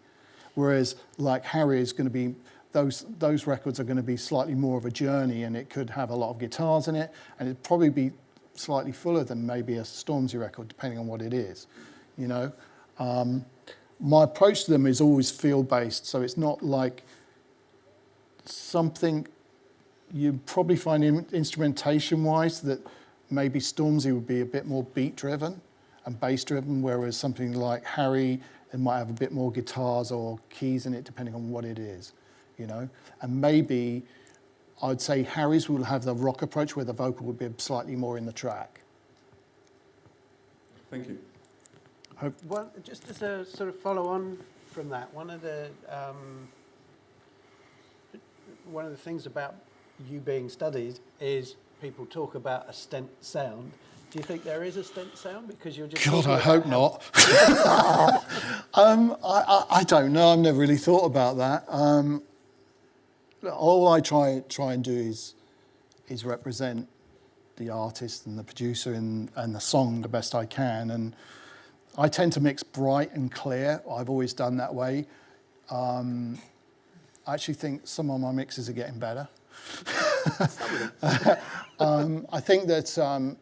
Whereas, like Harry is going to be, those records are going to be slightly more of a journey, and it could have a lot of guitars in it, and it'd probably be slightly fuller than maybe a Stormzy record, depending on what it is, you know. My approach to them is always feel-based, so it's not like something you probably find instrumentation-wise that maybe Stormzy would be a bit more beat-driven and bass-driven, whereas something like Harry, it might have a bit more guitars or keys in it, depending on what it is, you know. And maybe I'd say Harry's will have the rock approach, where the vocal would be slightly more in the track. Thank you. Well, just as a sort of follow on from that, one of the things about you being studied is people talk about a Stent sound. Do you think there is a Stent sound? Because you're just... God, I hope not. I don't know. I've never really thought about that. All I try and do is represent the artist and the producer and the song the best I can. And I tend to mix bright and clear. I've always done that way. I actually think some of my mixes are getting better. I think that...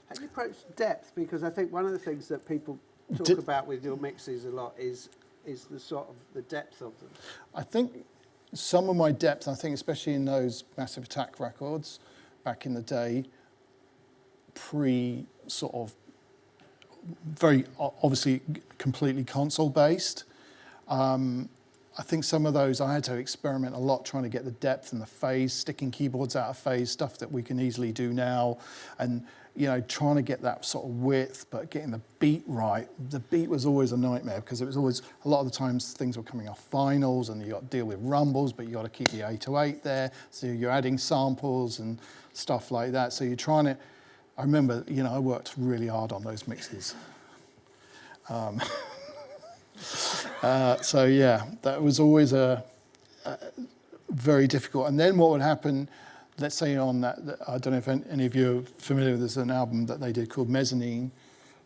Have you approached depth? Because I think one of the things that people talk about with your mixes a lot is is the sort of the depth of them? I think some of my depth, I think especially in those Massive Attack records back in the day, sort of very obviously completely console based. I think some of those I had to experiment a lot trying to get the depth and the phase, sticking keyboards out of phase, stuff that we can easily do now, and trying to get that sort of width, but getting the beat right. The beat was always a nightmare because it was always, a lot of the times things were coming off finals and you got to deal with rumbles, but you got to keep the 808 there, so you're adding samples and stuff like that. So you're trying to, I remember, I worked really hard on those mixes. So yeah, that was always a very difficult. And then what would happen, let's say on that, I don't know if any of you are familiar with this, an album that they did called Mezzanine.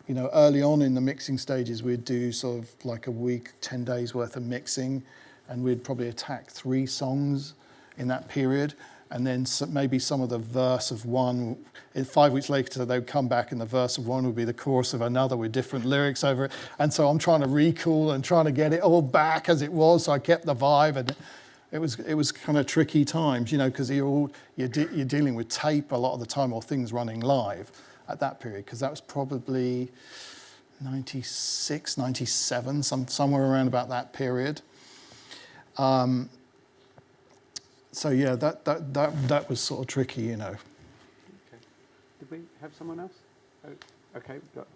Early on in the mixing stages, we'd do sort of like a week, 10 days worth of mixing, and we'd probably attack 3 songs in that period. And then maybe some of the verse of one, 5 weeks later, they would come back and the verse of one would be the chorus of another with different lyrics over it. And so I'm trying to recall and trying to get it all back as it was, so I kept the vibe. And it was kind of tricky times, because you're dealing with tape a lot of the time, or things running live at that period, because that was probably 96, 97, somewhere around about that period. So yeah, that was sort of tricky, Okay. Did we have someone else? Oh, okay, we've got.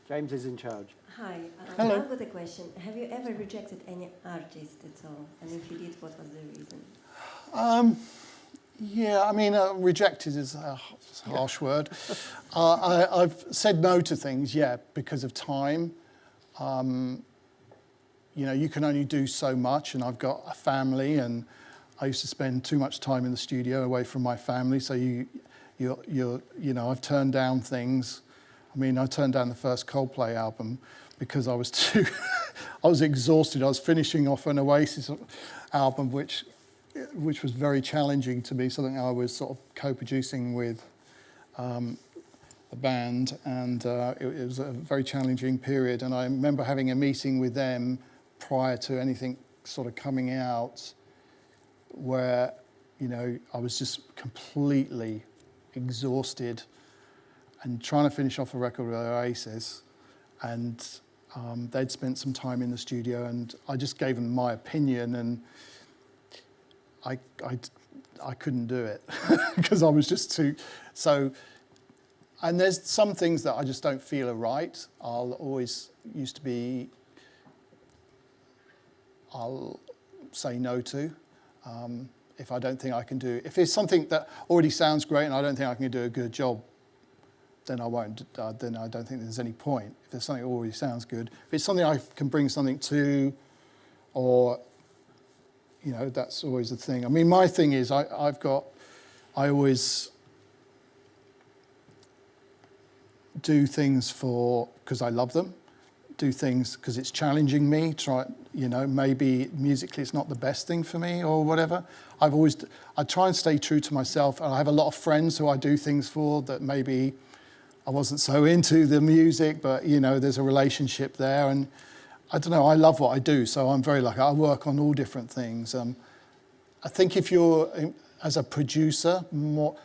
James is in charge. Hi. Hello. I've got a question. Have you ever rejected any artist at all? And if you did, what was the reason? Yeah, I mean, rejected is a harsh word. I've said no to things, because of time. You can only do so much, and I've got a family, and I used to spend too much time in the studio away from my family. So I've turned down things. I mean, I turned down the first Coldplay album because I was I was exhausted. I was finishing off an Oasis album, which was very challenging to me, something I was sort of co-producing with a band, and it was a very challenging period. And I remember having a meeting with them prior to anything sort of coming out, where I was just completely exhausted and trying to finish off a record with Oasis, and they'd spent some time in the studio, and I just gave them my opinion, and I couldn't do it because I was just too so. And there's some things that I just don't feel are right. I'll say no to if I don't think I can do. If it's something that already sounds great and I don't think I can do a good job, then I won't. Then I don't think there's any point. If there's something that already sounds good, if it's something I can bring something to, or that's always the thing. I mean, my thing is I always do things because I love them, do things because it's challenging me, maybe musically it's not the best thing for me or whatever. I try and stay true to myself, and I have a lot of friends who I do things for that maybe I wasn't so into the music, but there's a relationship there, and I don't know, I love what I do, so I'm very lucky. I work on all different things. I think if you're, as a producer, more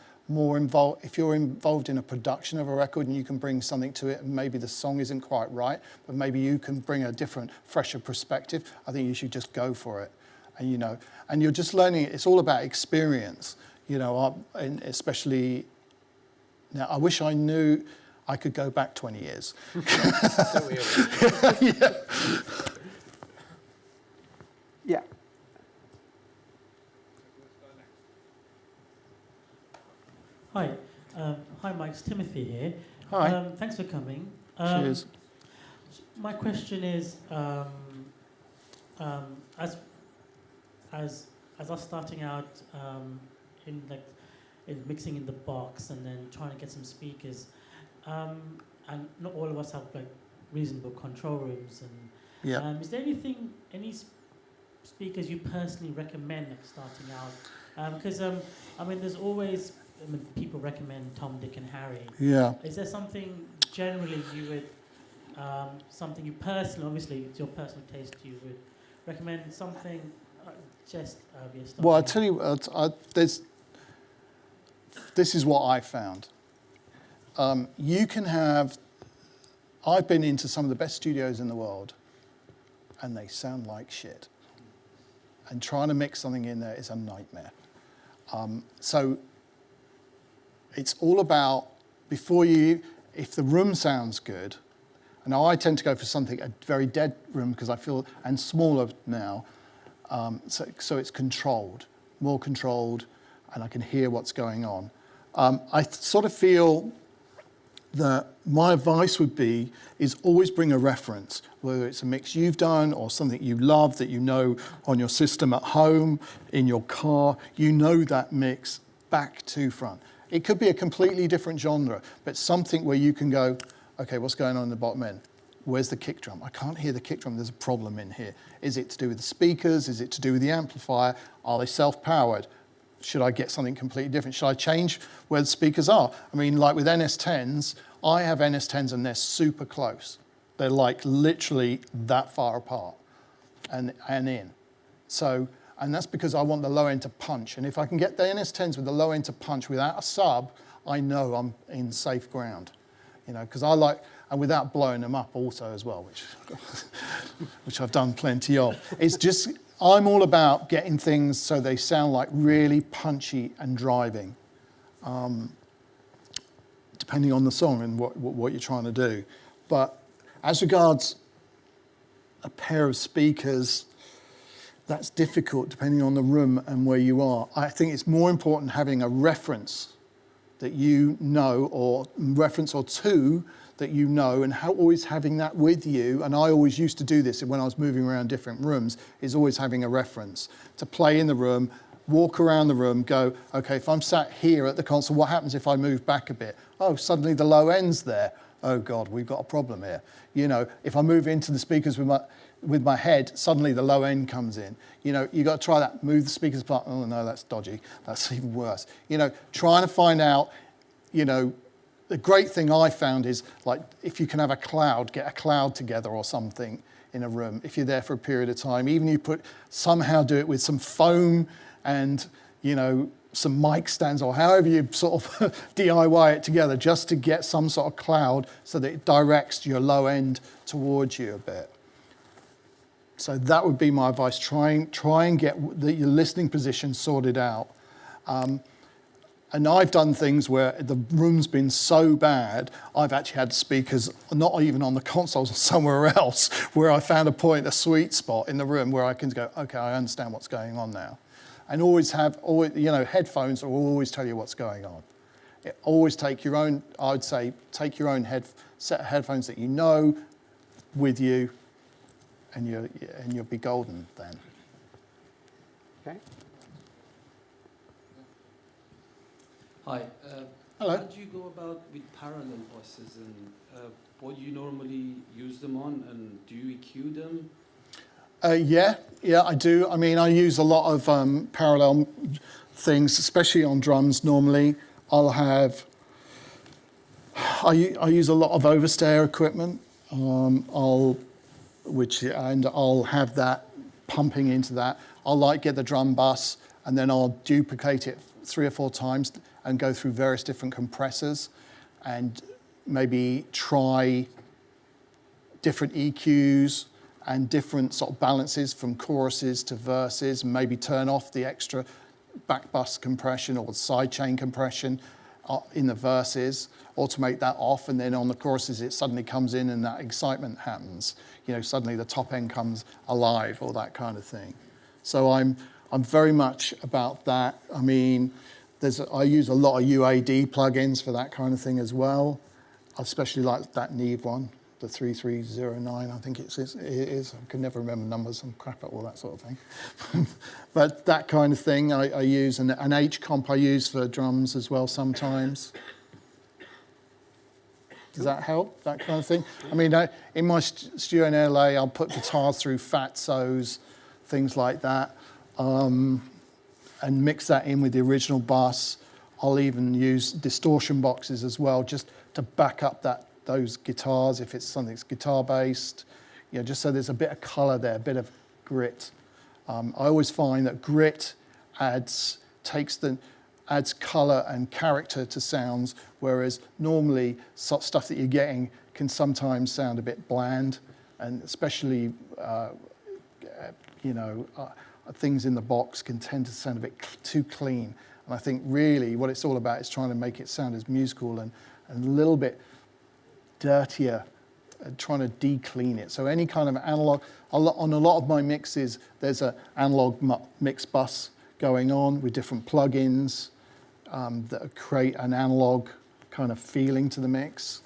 involved, if you're involved in a production of a record and you can bring something to it, and maybe the song isn't quite right, but maybe you can bring a different, fresher perspective, I think you should just go for it. And and you're just learning. It's all about experience. And especially now, I wish I knew I could go back 20 years. Yeah. Hi. Hi, Mike. It's Timothy here. Hi. Thanks for coming. Cheers. My question is, as us starting out in mixing in the box and then trying to get some speakers, and not all of us have reasonable control rooms. And is there any speakers you personally recommend starting out? Because there's always people recommend Tom, Dick, and Harry. Yeah. Is there something generally you would something you personally, obviously it's your personal taste, you would recommend something just obvious stuff? Well, I tell you, this is what I found. You can have, I've been into some of the best studios in the world, and they sound like shit. And trying to mix something in there is a nightmare. So it's all about, if the room sounds good, and I tend to go for something, a very dead room, because I feel, and smaller now, so it's controlled, more controlled, and I can hear what's going on. I sort of feel that my advice would be is always bring a reference, whether it's a mix you've done or something you love that you know on your system at home, in your car, you know that mix back to front. It could be a completely different genre, but something where you can go, okay, what's going on in the bottom end? Where's the kick drum? I can't hear the kick drum, there's a problem in here. Is it to do with the speakers? Is it to do with the amplifier? Are they self-powered? Should I get something completely different? Should I change where the speakers are? I mean, like with NS10s, I have NS10s and they're super close. They're like literally that far apart and in. So, and that's because I want the low end to punch. And if I can get the NS10s with the low end to punch without a sub, I know I'm in safe ground. You know, because I like, and without blowing them up also as well, which I've done plenty of. It's just, I'm all about getting things so they sound like really punchy and driving, depending on the song and what you're trying to do. But as regards a pair of speakers, that's difficult depending on the room and where you are. I think it's more important having a reference that you know, or reference or two that you know, and always having that with you. And I always used to do this when I was moving around different rooms, is always having a reference to play in the room, walk around the room, go, okay, if I'm sat here at the console, what happens if I move back a bit? Oh, suddenly the low end's there. Oh God, we've got a problem here. You know, if I move into the speakers with my head, suddenly the low end comes in. You know, you got to try that, move the speakers apart. Oh no, that's dodgy. That's even worse. You know, trying to find out, you know, the great thing I found is, like, if you can have a cloud, get a cloud together or something in a room, if you're there for a period of time, even you somehow do it with some foam and, you know, some mic stands or however you sort of DIY it together, just to get some sort of cloud so that it directs your low end towards you a bit. So that would be my advice. Try and get your listening position sorted out. And I've done things where the room's been so bad, I've actually had speakers, not even on the consoles, somewhere else, where I found a sweet spot in the room where I can go, okay, I understand what's going on now. And always, you know, headphones will always tell you what's going on. Always take your own, I would say, take your own set of headphones that you know with you, and you'll be golden then. Okay. Hi. Hello. How do you go about with parallel voices, and what do you normally use them on, and do you EQ them? Yeah, I do. I mean, I use a lot of parallel things, especially on drums normally. I use a lot of overstayer equipment. I'll have that pumping into that. I'll get the drum bus, and then I'll duplicate it 3 or 4 times and go through various different compressors and maybe try different EQs and different sort of balances from choruses to verses, and maybe turn off the extra back bus compression or the side chain compression in the verses, automate that off, and then on the choruses it suddenly comes in and that excitement happens. You know, suddenly the top end comes alive, or that kind of thing. So I'm very much about that. I mean, I use a lot of UAD plugins for that kind of thing as well. I especially like that Neve one, the 3309, I think it is. I can never remember numbers, I'm crap at all that sort of thing. But that kind of thing I use, and an H-comp I use for drums as well sometimes. Does that help, that kind of thing? I mean, in my studio in LA, I'll put guitars through Fatsos, things like that, and mix that in with the original bass. I'll even use distortion boxes as well, just to back up that those guitars, if it's something that's guitar-based, you know, just so there's a bit of colour there, a bit of grit. I always find that grit adds colour and character to sounds, whereas normally stuff that you're getting can sometimes sound a bit bland, and especially things in the box can tend to sound a bit too clean. And I think really what it's all about is trying to make it sound as musical and a little bit dirtier, trying to de-clean it. So any kind of analog, on a lot of my mixes, there's an analog mix bus going on with different plugins that create an analog kind of feeling to the mix.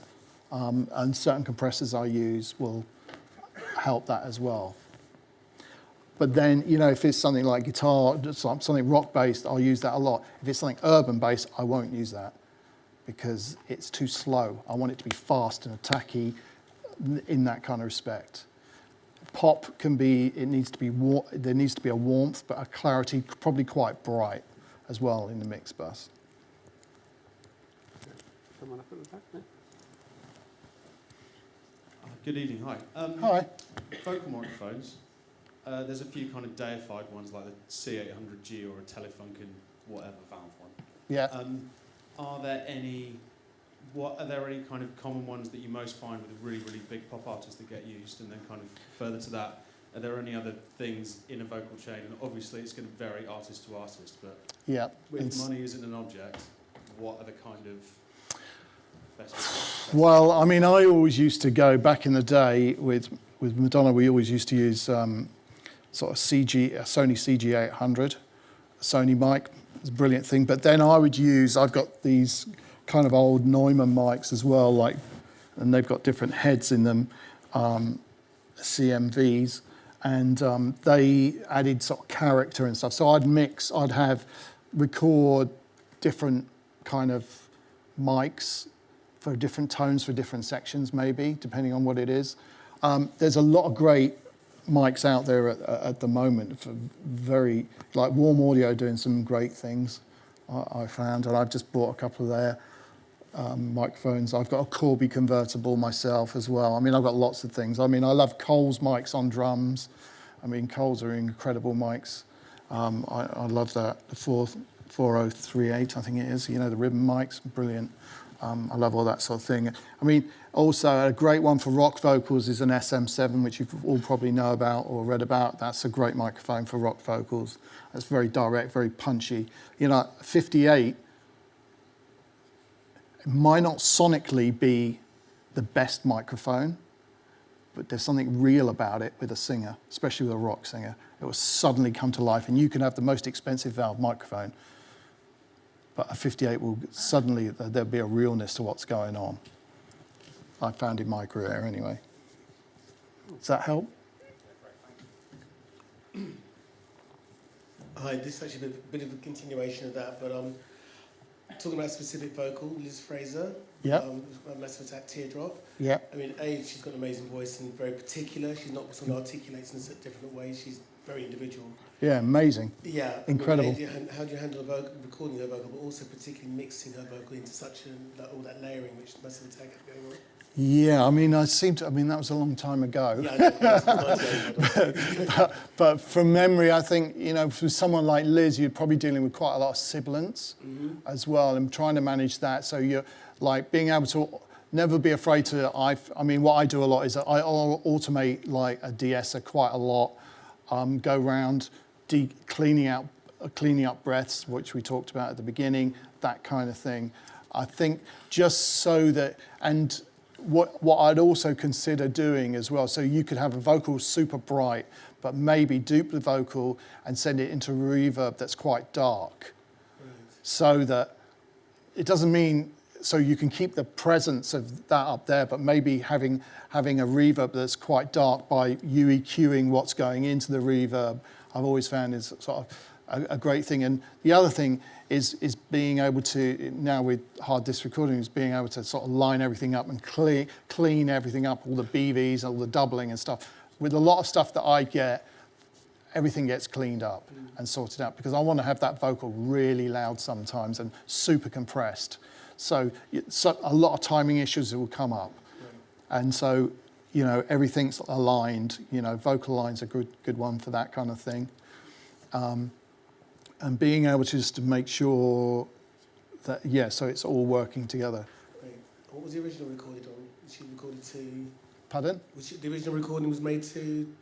And certain compressors I use will help that as well. But then, you know, if it's something like guitar, something rock-based, I'll use that a lot. If it's something urban-based, I won't use that because it's too slow. I want it to be fast and attacky in that kind of respect. Pop can be, there needs to be a warmth, but a clarity, probably quite bright as well in the mix bus. Someone up at the back there? Good evening, hi. Hi. Vocal microphones. There's a few kind of deified ones like the C800G or a Telefunken whatever valve one. Yeah. Are there any kind of common ones that you most find with really, really big pop artists that get used? And then kind of further to that, are there any other things in a vocal chain? And obviously it's going to vary artist to artist, but yeah, if money isn't an object, what are the kind of best? Well, I mean, I always used to go back in the day with Madonna. We always used to use sort of a Sony CG800, a Sony mic. It's a brilliant thing. But then I've got these kind of old Neumann mics as well, and they've got different heads in them, CMVs, and they added sort of character and stuff. So I'd record different kind of mics for different tones for different sections, maybe, depending on what it is. There's a lot of great mics out there at the moment, for very, like Warm Audio doing some great things, I found, and I've just bought a couple of their microphones. I've got a Corby convertible myself as well. I mean, I've got lots of things. I mean, I love Cole's mics on drums. I mean, Cole's are incredible mics. I love that, the 4038, I think it is, you know, the ribbon mics, brilliant. I love all that sort of thing. I mean, also a great one for rock vocals is an SM7, which you all probably know about or read about. That's a great microphone for rock vocals. It's very direct, very punchy. You know, 58 it might not sonically be the best microphone, but there's something real about it with a singer, especially with a rock singer. It will suddenly come to life, and you can have the most expensive valve microphone, but a 58 will suddenly, there'll be a realness to what's going on. I found in my career anyway. Does that help? Hi, this is actually a bit of a continuation of that, but talking about specific vocal, Liz Fraser, Massive Attack Teardrop. Yeah. I mean, she's got an amazing voice and very particular. She's not someone who articulates in different ways. She's very individual. Yeah, amazing. Yeah. Incredible. I mean, how do you handle recording her vocal, but also particularly mixing her vocal into such all that layering which Massive Attack has going on? Yeah, I mean, that was a long time ago. Yeah, but from memory, I think, you know, for someone like Liz, you're probably dealing with quite a lot of sibilants as well, and trying to manage that. So you're like being able to never be afraid to, I mean, what I do a lot is I automate like a de-esser quite a lot, go around cleaning up breaths, which we talked about at the beginning, that kind of thing. I think just so that, and what I'd also consider doing as well, so you could have a vocal super bright, but maybe dupe the vocal and send it into reverb that's quite dark. Right. So that it doesn't mean, so you can keep the presence of that up there, but maybe having a reverb that's quite dark by you EQing what's going into the reverb, I've always found is sort of a great thing. And the other thing is being able to, now with hard disk recording, is being able to sort of line everything up and clean everything up, all the BVs, all the doubling and stuff. With a lot of stuff that I get, everything gets cleaned up and sorted out, because I want to have that vocal really loud sometimes and super compressed. So a lot of timing issues will come up. And so, you know, everything's aligned. You know, vocal line's a good one for that kind of thing. And being able to just to make sure that, yeah, so it's all working together. Great. What was the original recorded on? Was she recorded to... Pardon? The original recording was made to...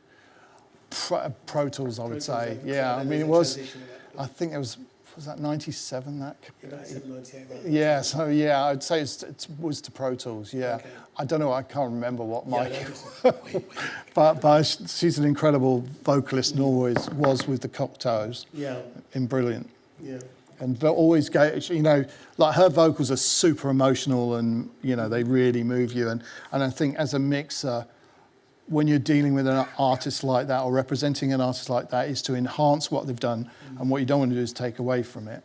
Pro Tools, I would say. Yeah, I mean, it was, I think it was that 97? That? Yeah, 97, 98. Right? Yeah, so yeah, I'd say it was to Pro Tools, yeah. Okay. I don't know, I can't remember what mic. but she's an incredible vocalist and always was with the Cocktoes. Yeah. In Brilliant. Yeah. And always, you know, like her vocals are super emotional and, you know, they really move you. And I think as a mixer, when you're dealing with an artist like that or representing an artist like that is to enhance what they've done, and what you don't want to do is take away from it.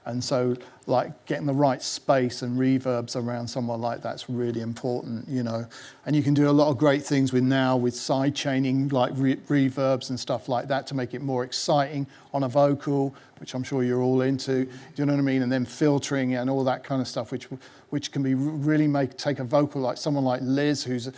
And so, like, getting the right space and reverbs around someone like that's really important, you know. And you can do a lot of great things with side chaining, like reverbs and stuff like that to make it more exciting on a vocal, which I'm sure you're all into, do you know what I mean? And then filtering and all that kind of stuff, which can be really take a vocal like someone like Liz, who's,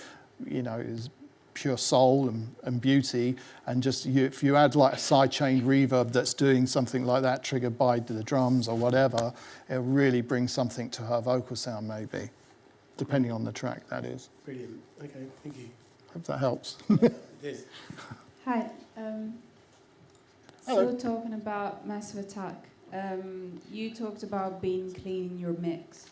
you know, is pure soul and beauty, and just if you add like a side-chained reverb that's doing something like that, triggered by the drums or whatever, it really brings something to her vocal sound, maybe, depending on the track, that is. Brilliant. Okay, thank you. Hope that helps. It is. Hi. Still talking about Massive Attack. You talked about being clean in your mix.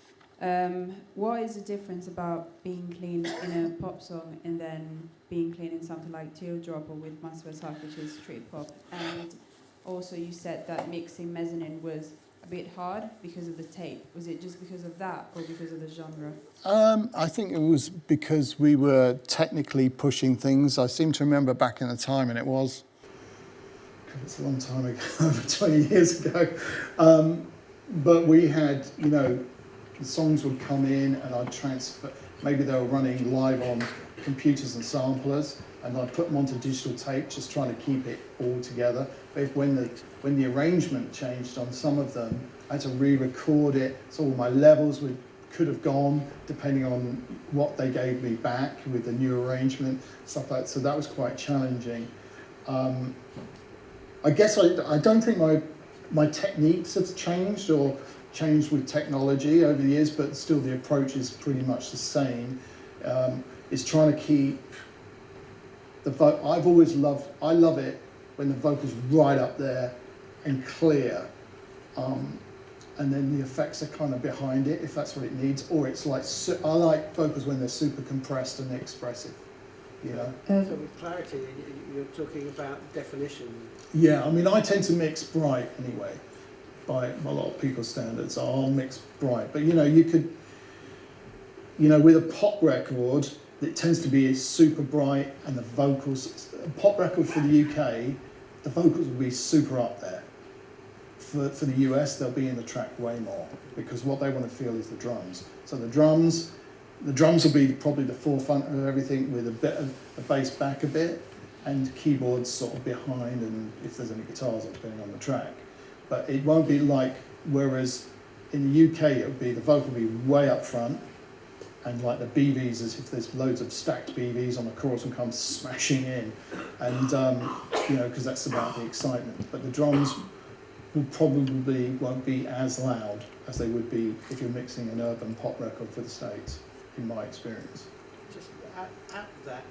What is the difference about being clean in a pop song and then being clean in something like Teardrop or with Massive Attack, which is street pop? And also you said that mixing Mezzanine was a bit hard because of the tape. Was it just because of that or because of the genre? I think it was because we were technically pushing things. I seem to remember back in the time, and it's a long time ago, over 20 years ago, but we had, you know, the songs would come in and I'd transfer, maybe they were running live on computers and samplers, and I'd put them onto digital tape, just trying to keep it all together. But when the arrangement changed on some of them, I had to re-record it, so all my levels could have gone, depending on what they gave me back with the new arrangement, stuff like that, so that was quite challenging. I guess I don't think my techniques have changed or changed with technology over the years, but still the approach is pretty much the same. Is trying to keep I love it when the vocal's right up there and clear, and then the effects are kind of behind it if that's what it needs, or it's like, I like vocals when they're super compressed and expressive, you know. So with clarity, you're talking about definition. Yeah, I mean, I tend to mix bright anyway, by a lot of people's standards. I'll mix bright, but you know, you could, you know, with a pop record, it tends to be super bright, and the vocals, a pop record for the UK, the vocals will be super up there. For the US, they'll be in the track way more, because what they want to feel is the drums. So the drums will be probably the forefront of everything, with a bit of the bass back a bit, and keyboards sort of behind, and if there's any guitars, depending on the track. But it won't be like, whereas in the UK, it would be, the vocal will be way up front, and like the BVs, as if there's loads of stacked BVs on the chorus and come smashing in, and you know, because that's about the excitement. But the drums will probably won't be as loud as they would be if you're mixing an urban pop record for the States, in my experience. Just at that,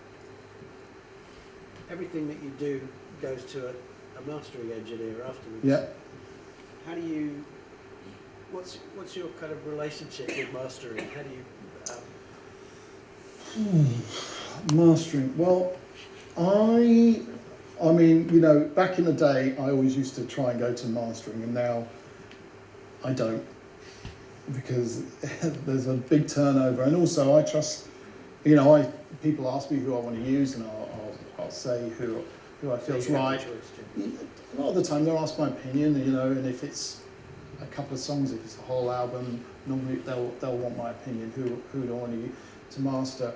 everything that you do goes to a mastering engineer afterwards. Yeah. How do you? What's your kind of relationship with mastering? How do you? Mastering. Well, I mean, you know, back in the day, I always used to try and go to mastering, and now I don't, because there's a big turnover, and also I trust, you know, people ask me who I want to use, and I'll say who I feel is right. A lot of the time they'll ask my opinion, you know, and if it's a couple of songs, if it's a whole album, normally they'll want my opinion, who do I want to master.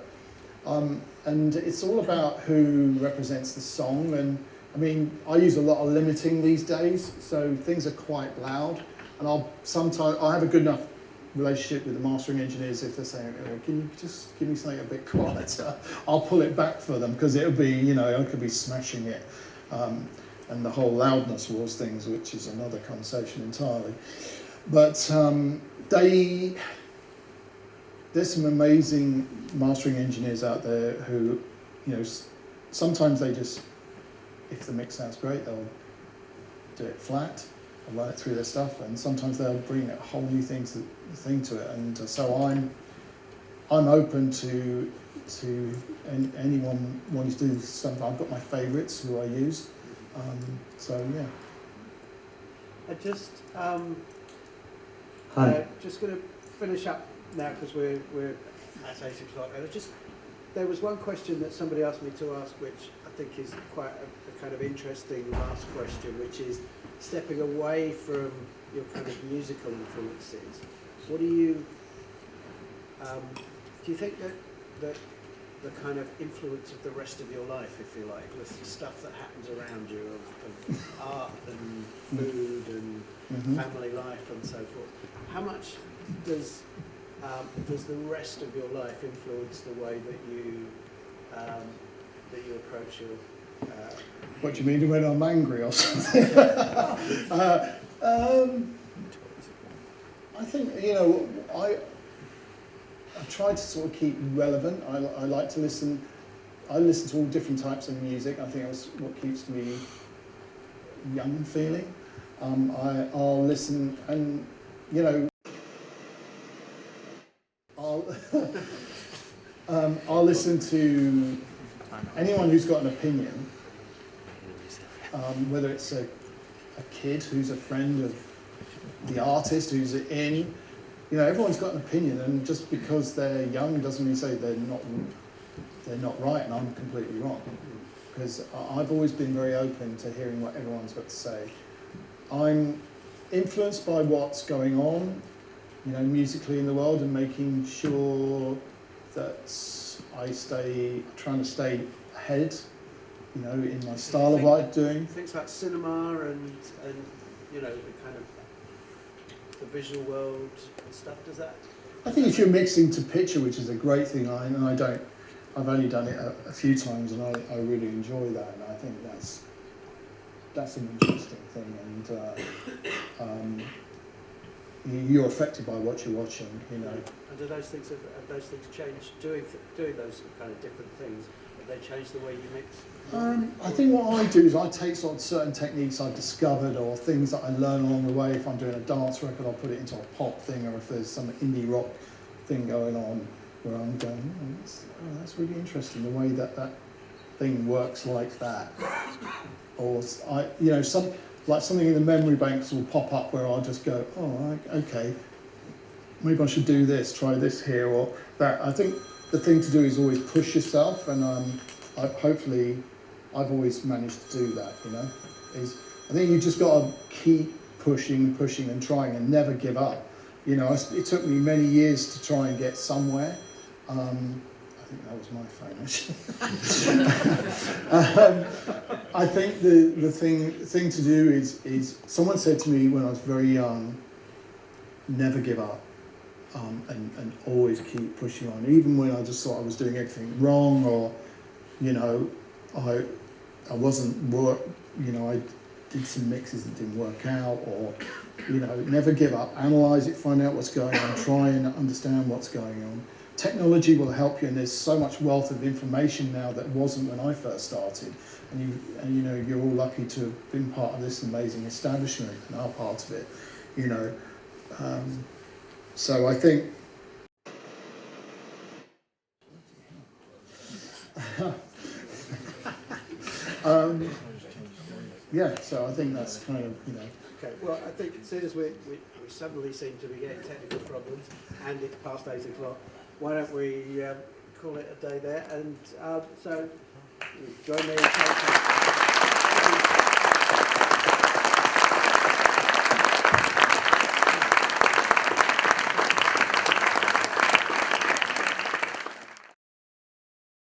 And it's all about who represents the song, and I mean, I use a lot of limiting these days, so things are quite loud, and I'll have a good enough relationship with the mastering engineers. If they're saying, oh, can you just give me something a bit quieter, I'll pull it back for them, because it'll be, you know, I could be smashing it. And the whole loudness wars things, which is another conversation entirely. But there's some amazing mastering engineers out there who, you know, sometimes they just, if the mix sounds great, they'll do it flat and run it through their stuff, and sometimes they'll bring a whole new thing to it. And so I'm open to anyone wanting to do something. I've got my favourites who I use. So yeah. I just Hi. Just going to finish up now because we're at 8 o'clock. And there was one question that somebody asked me to ask, which I think is quite a kind of interesting last question, which is stepping away from your kind of musical influences. What do you think that the kind of influence of the rest of your life, if you like, with the stuff that happens around you of art and food and family life and so forth, how much does the rest of your life influence the way that you approach your what do you mean, when I'm angry or something? I think, you know, I try to sort of keep relevant. I like to listen. I listen to all different types of music. I think that's what keeps me young feeling. I'll listen, and you know, I'll listen to anyone who's got an opinion, whether it's a kid who's a friend of the artist who's in. You know, everyone's got an opinion, and just because they're young doesn't mean to say they're not right and I'm completely wrong. Because I've always been very open to hearing what everyone's got to say. I'm influenced by what's going on, you know, musically in the world, and making sure that trying to stay ahead, you know, in my style of what I'm doing. Things like cinema and you know, the kind of the visual world and stuff, does that? I think if you're mixing to picture, which is a great thing, I've only done it a few times, and I really enjoy that, and I think that's an interesting thing, and you're affected by what you're watching, you know. And have those things changed, doing those kind of different things? Have they changed the way you mix? I think what I do is I take sort of certain techniques I've discovered, or things that I learn along the way. If I'm doing a dance record, I'll put it into a pop thing, or if there's some indie rock thing going on, where I'm going, that's really interesting, the way that thing works like that. Or you know, something in the memory banks will pop up where I'll just go, oh, okay, maybe I should do this, try this here or that. I think the thing to do is always push yourself, and hopefully I've always managed to do that, you know. I think you just got to keep pushing and trying and never give up. You know, it took me many years to try and get somewhere. I think that was my phone, actually. I think the thing to do is someone said to me when I was very young, never give up, and always keep pushing on, even when I just thought I was doing everything wrong, or you know, I wasn't you know, I did some mixes that didn't work out, or you know, never give up, analyse it, find out what's going on, try and understand what's going on. Technology will help you, and there's so much wealth of information now that wasn't when I first started. And you know, you're all lucky to have been part of this amazing establishment and are part of it. You know, so I think. Yeah, so I think that's kind of, you know. Okay, well, I think as soon as we suddenly seem to be getting technical problems, and it's past 8 o'clock, why don't we call it a day there? And so join me in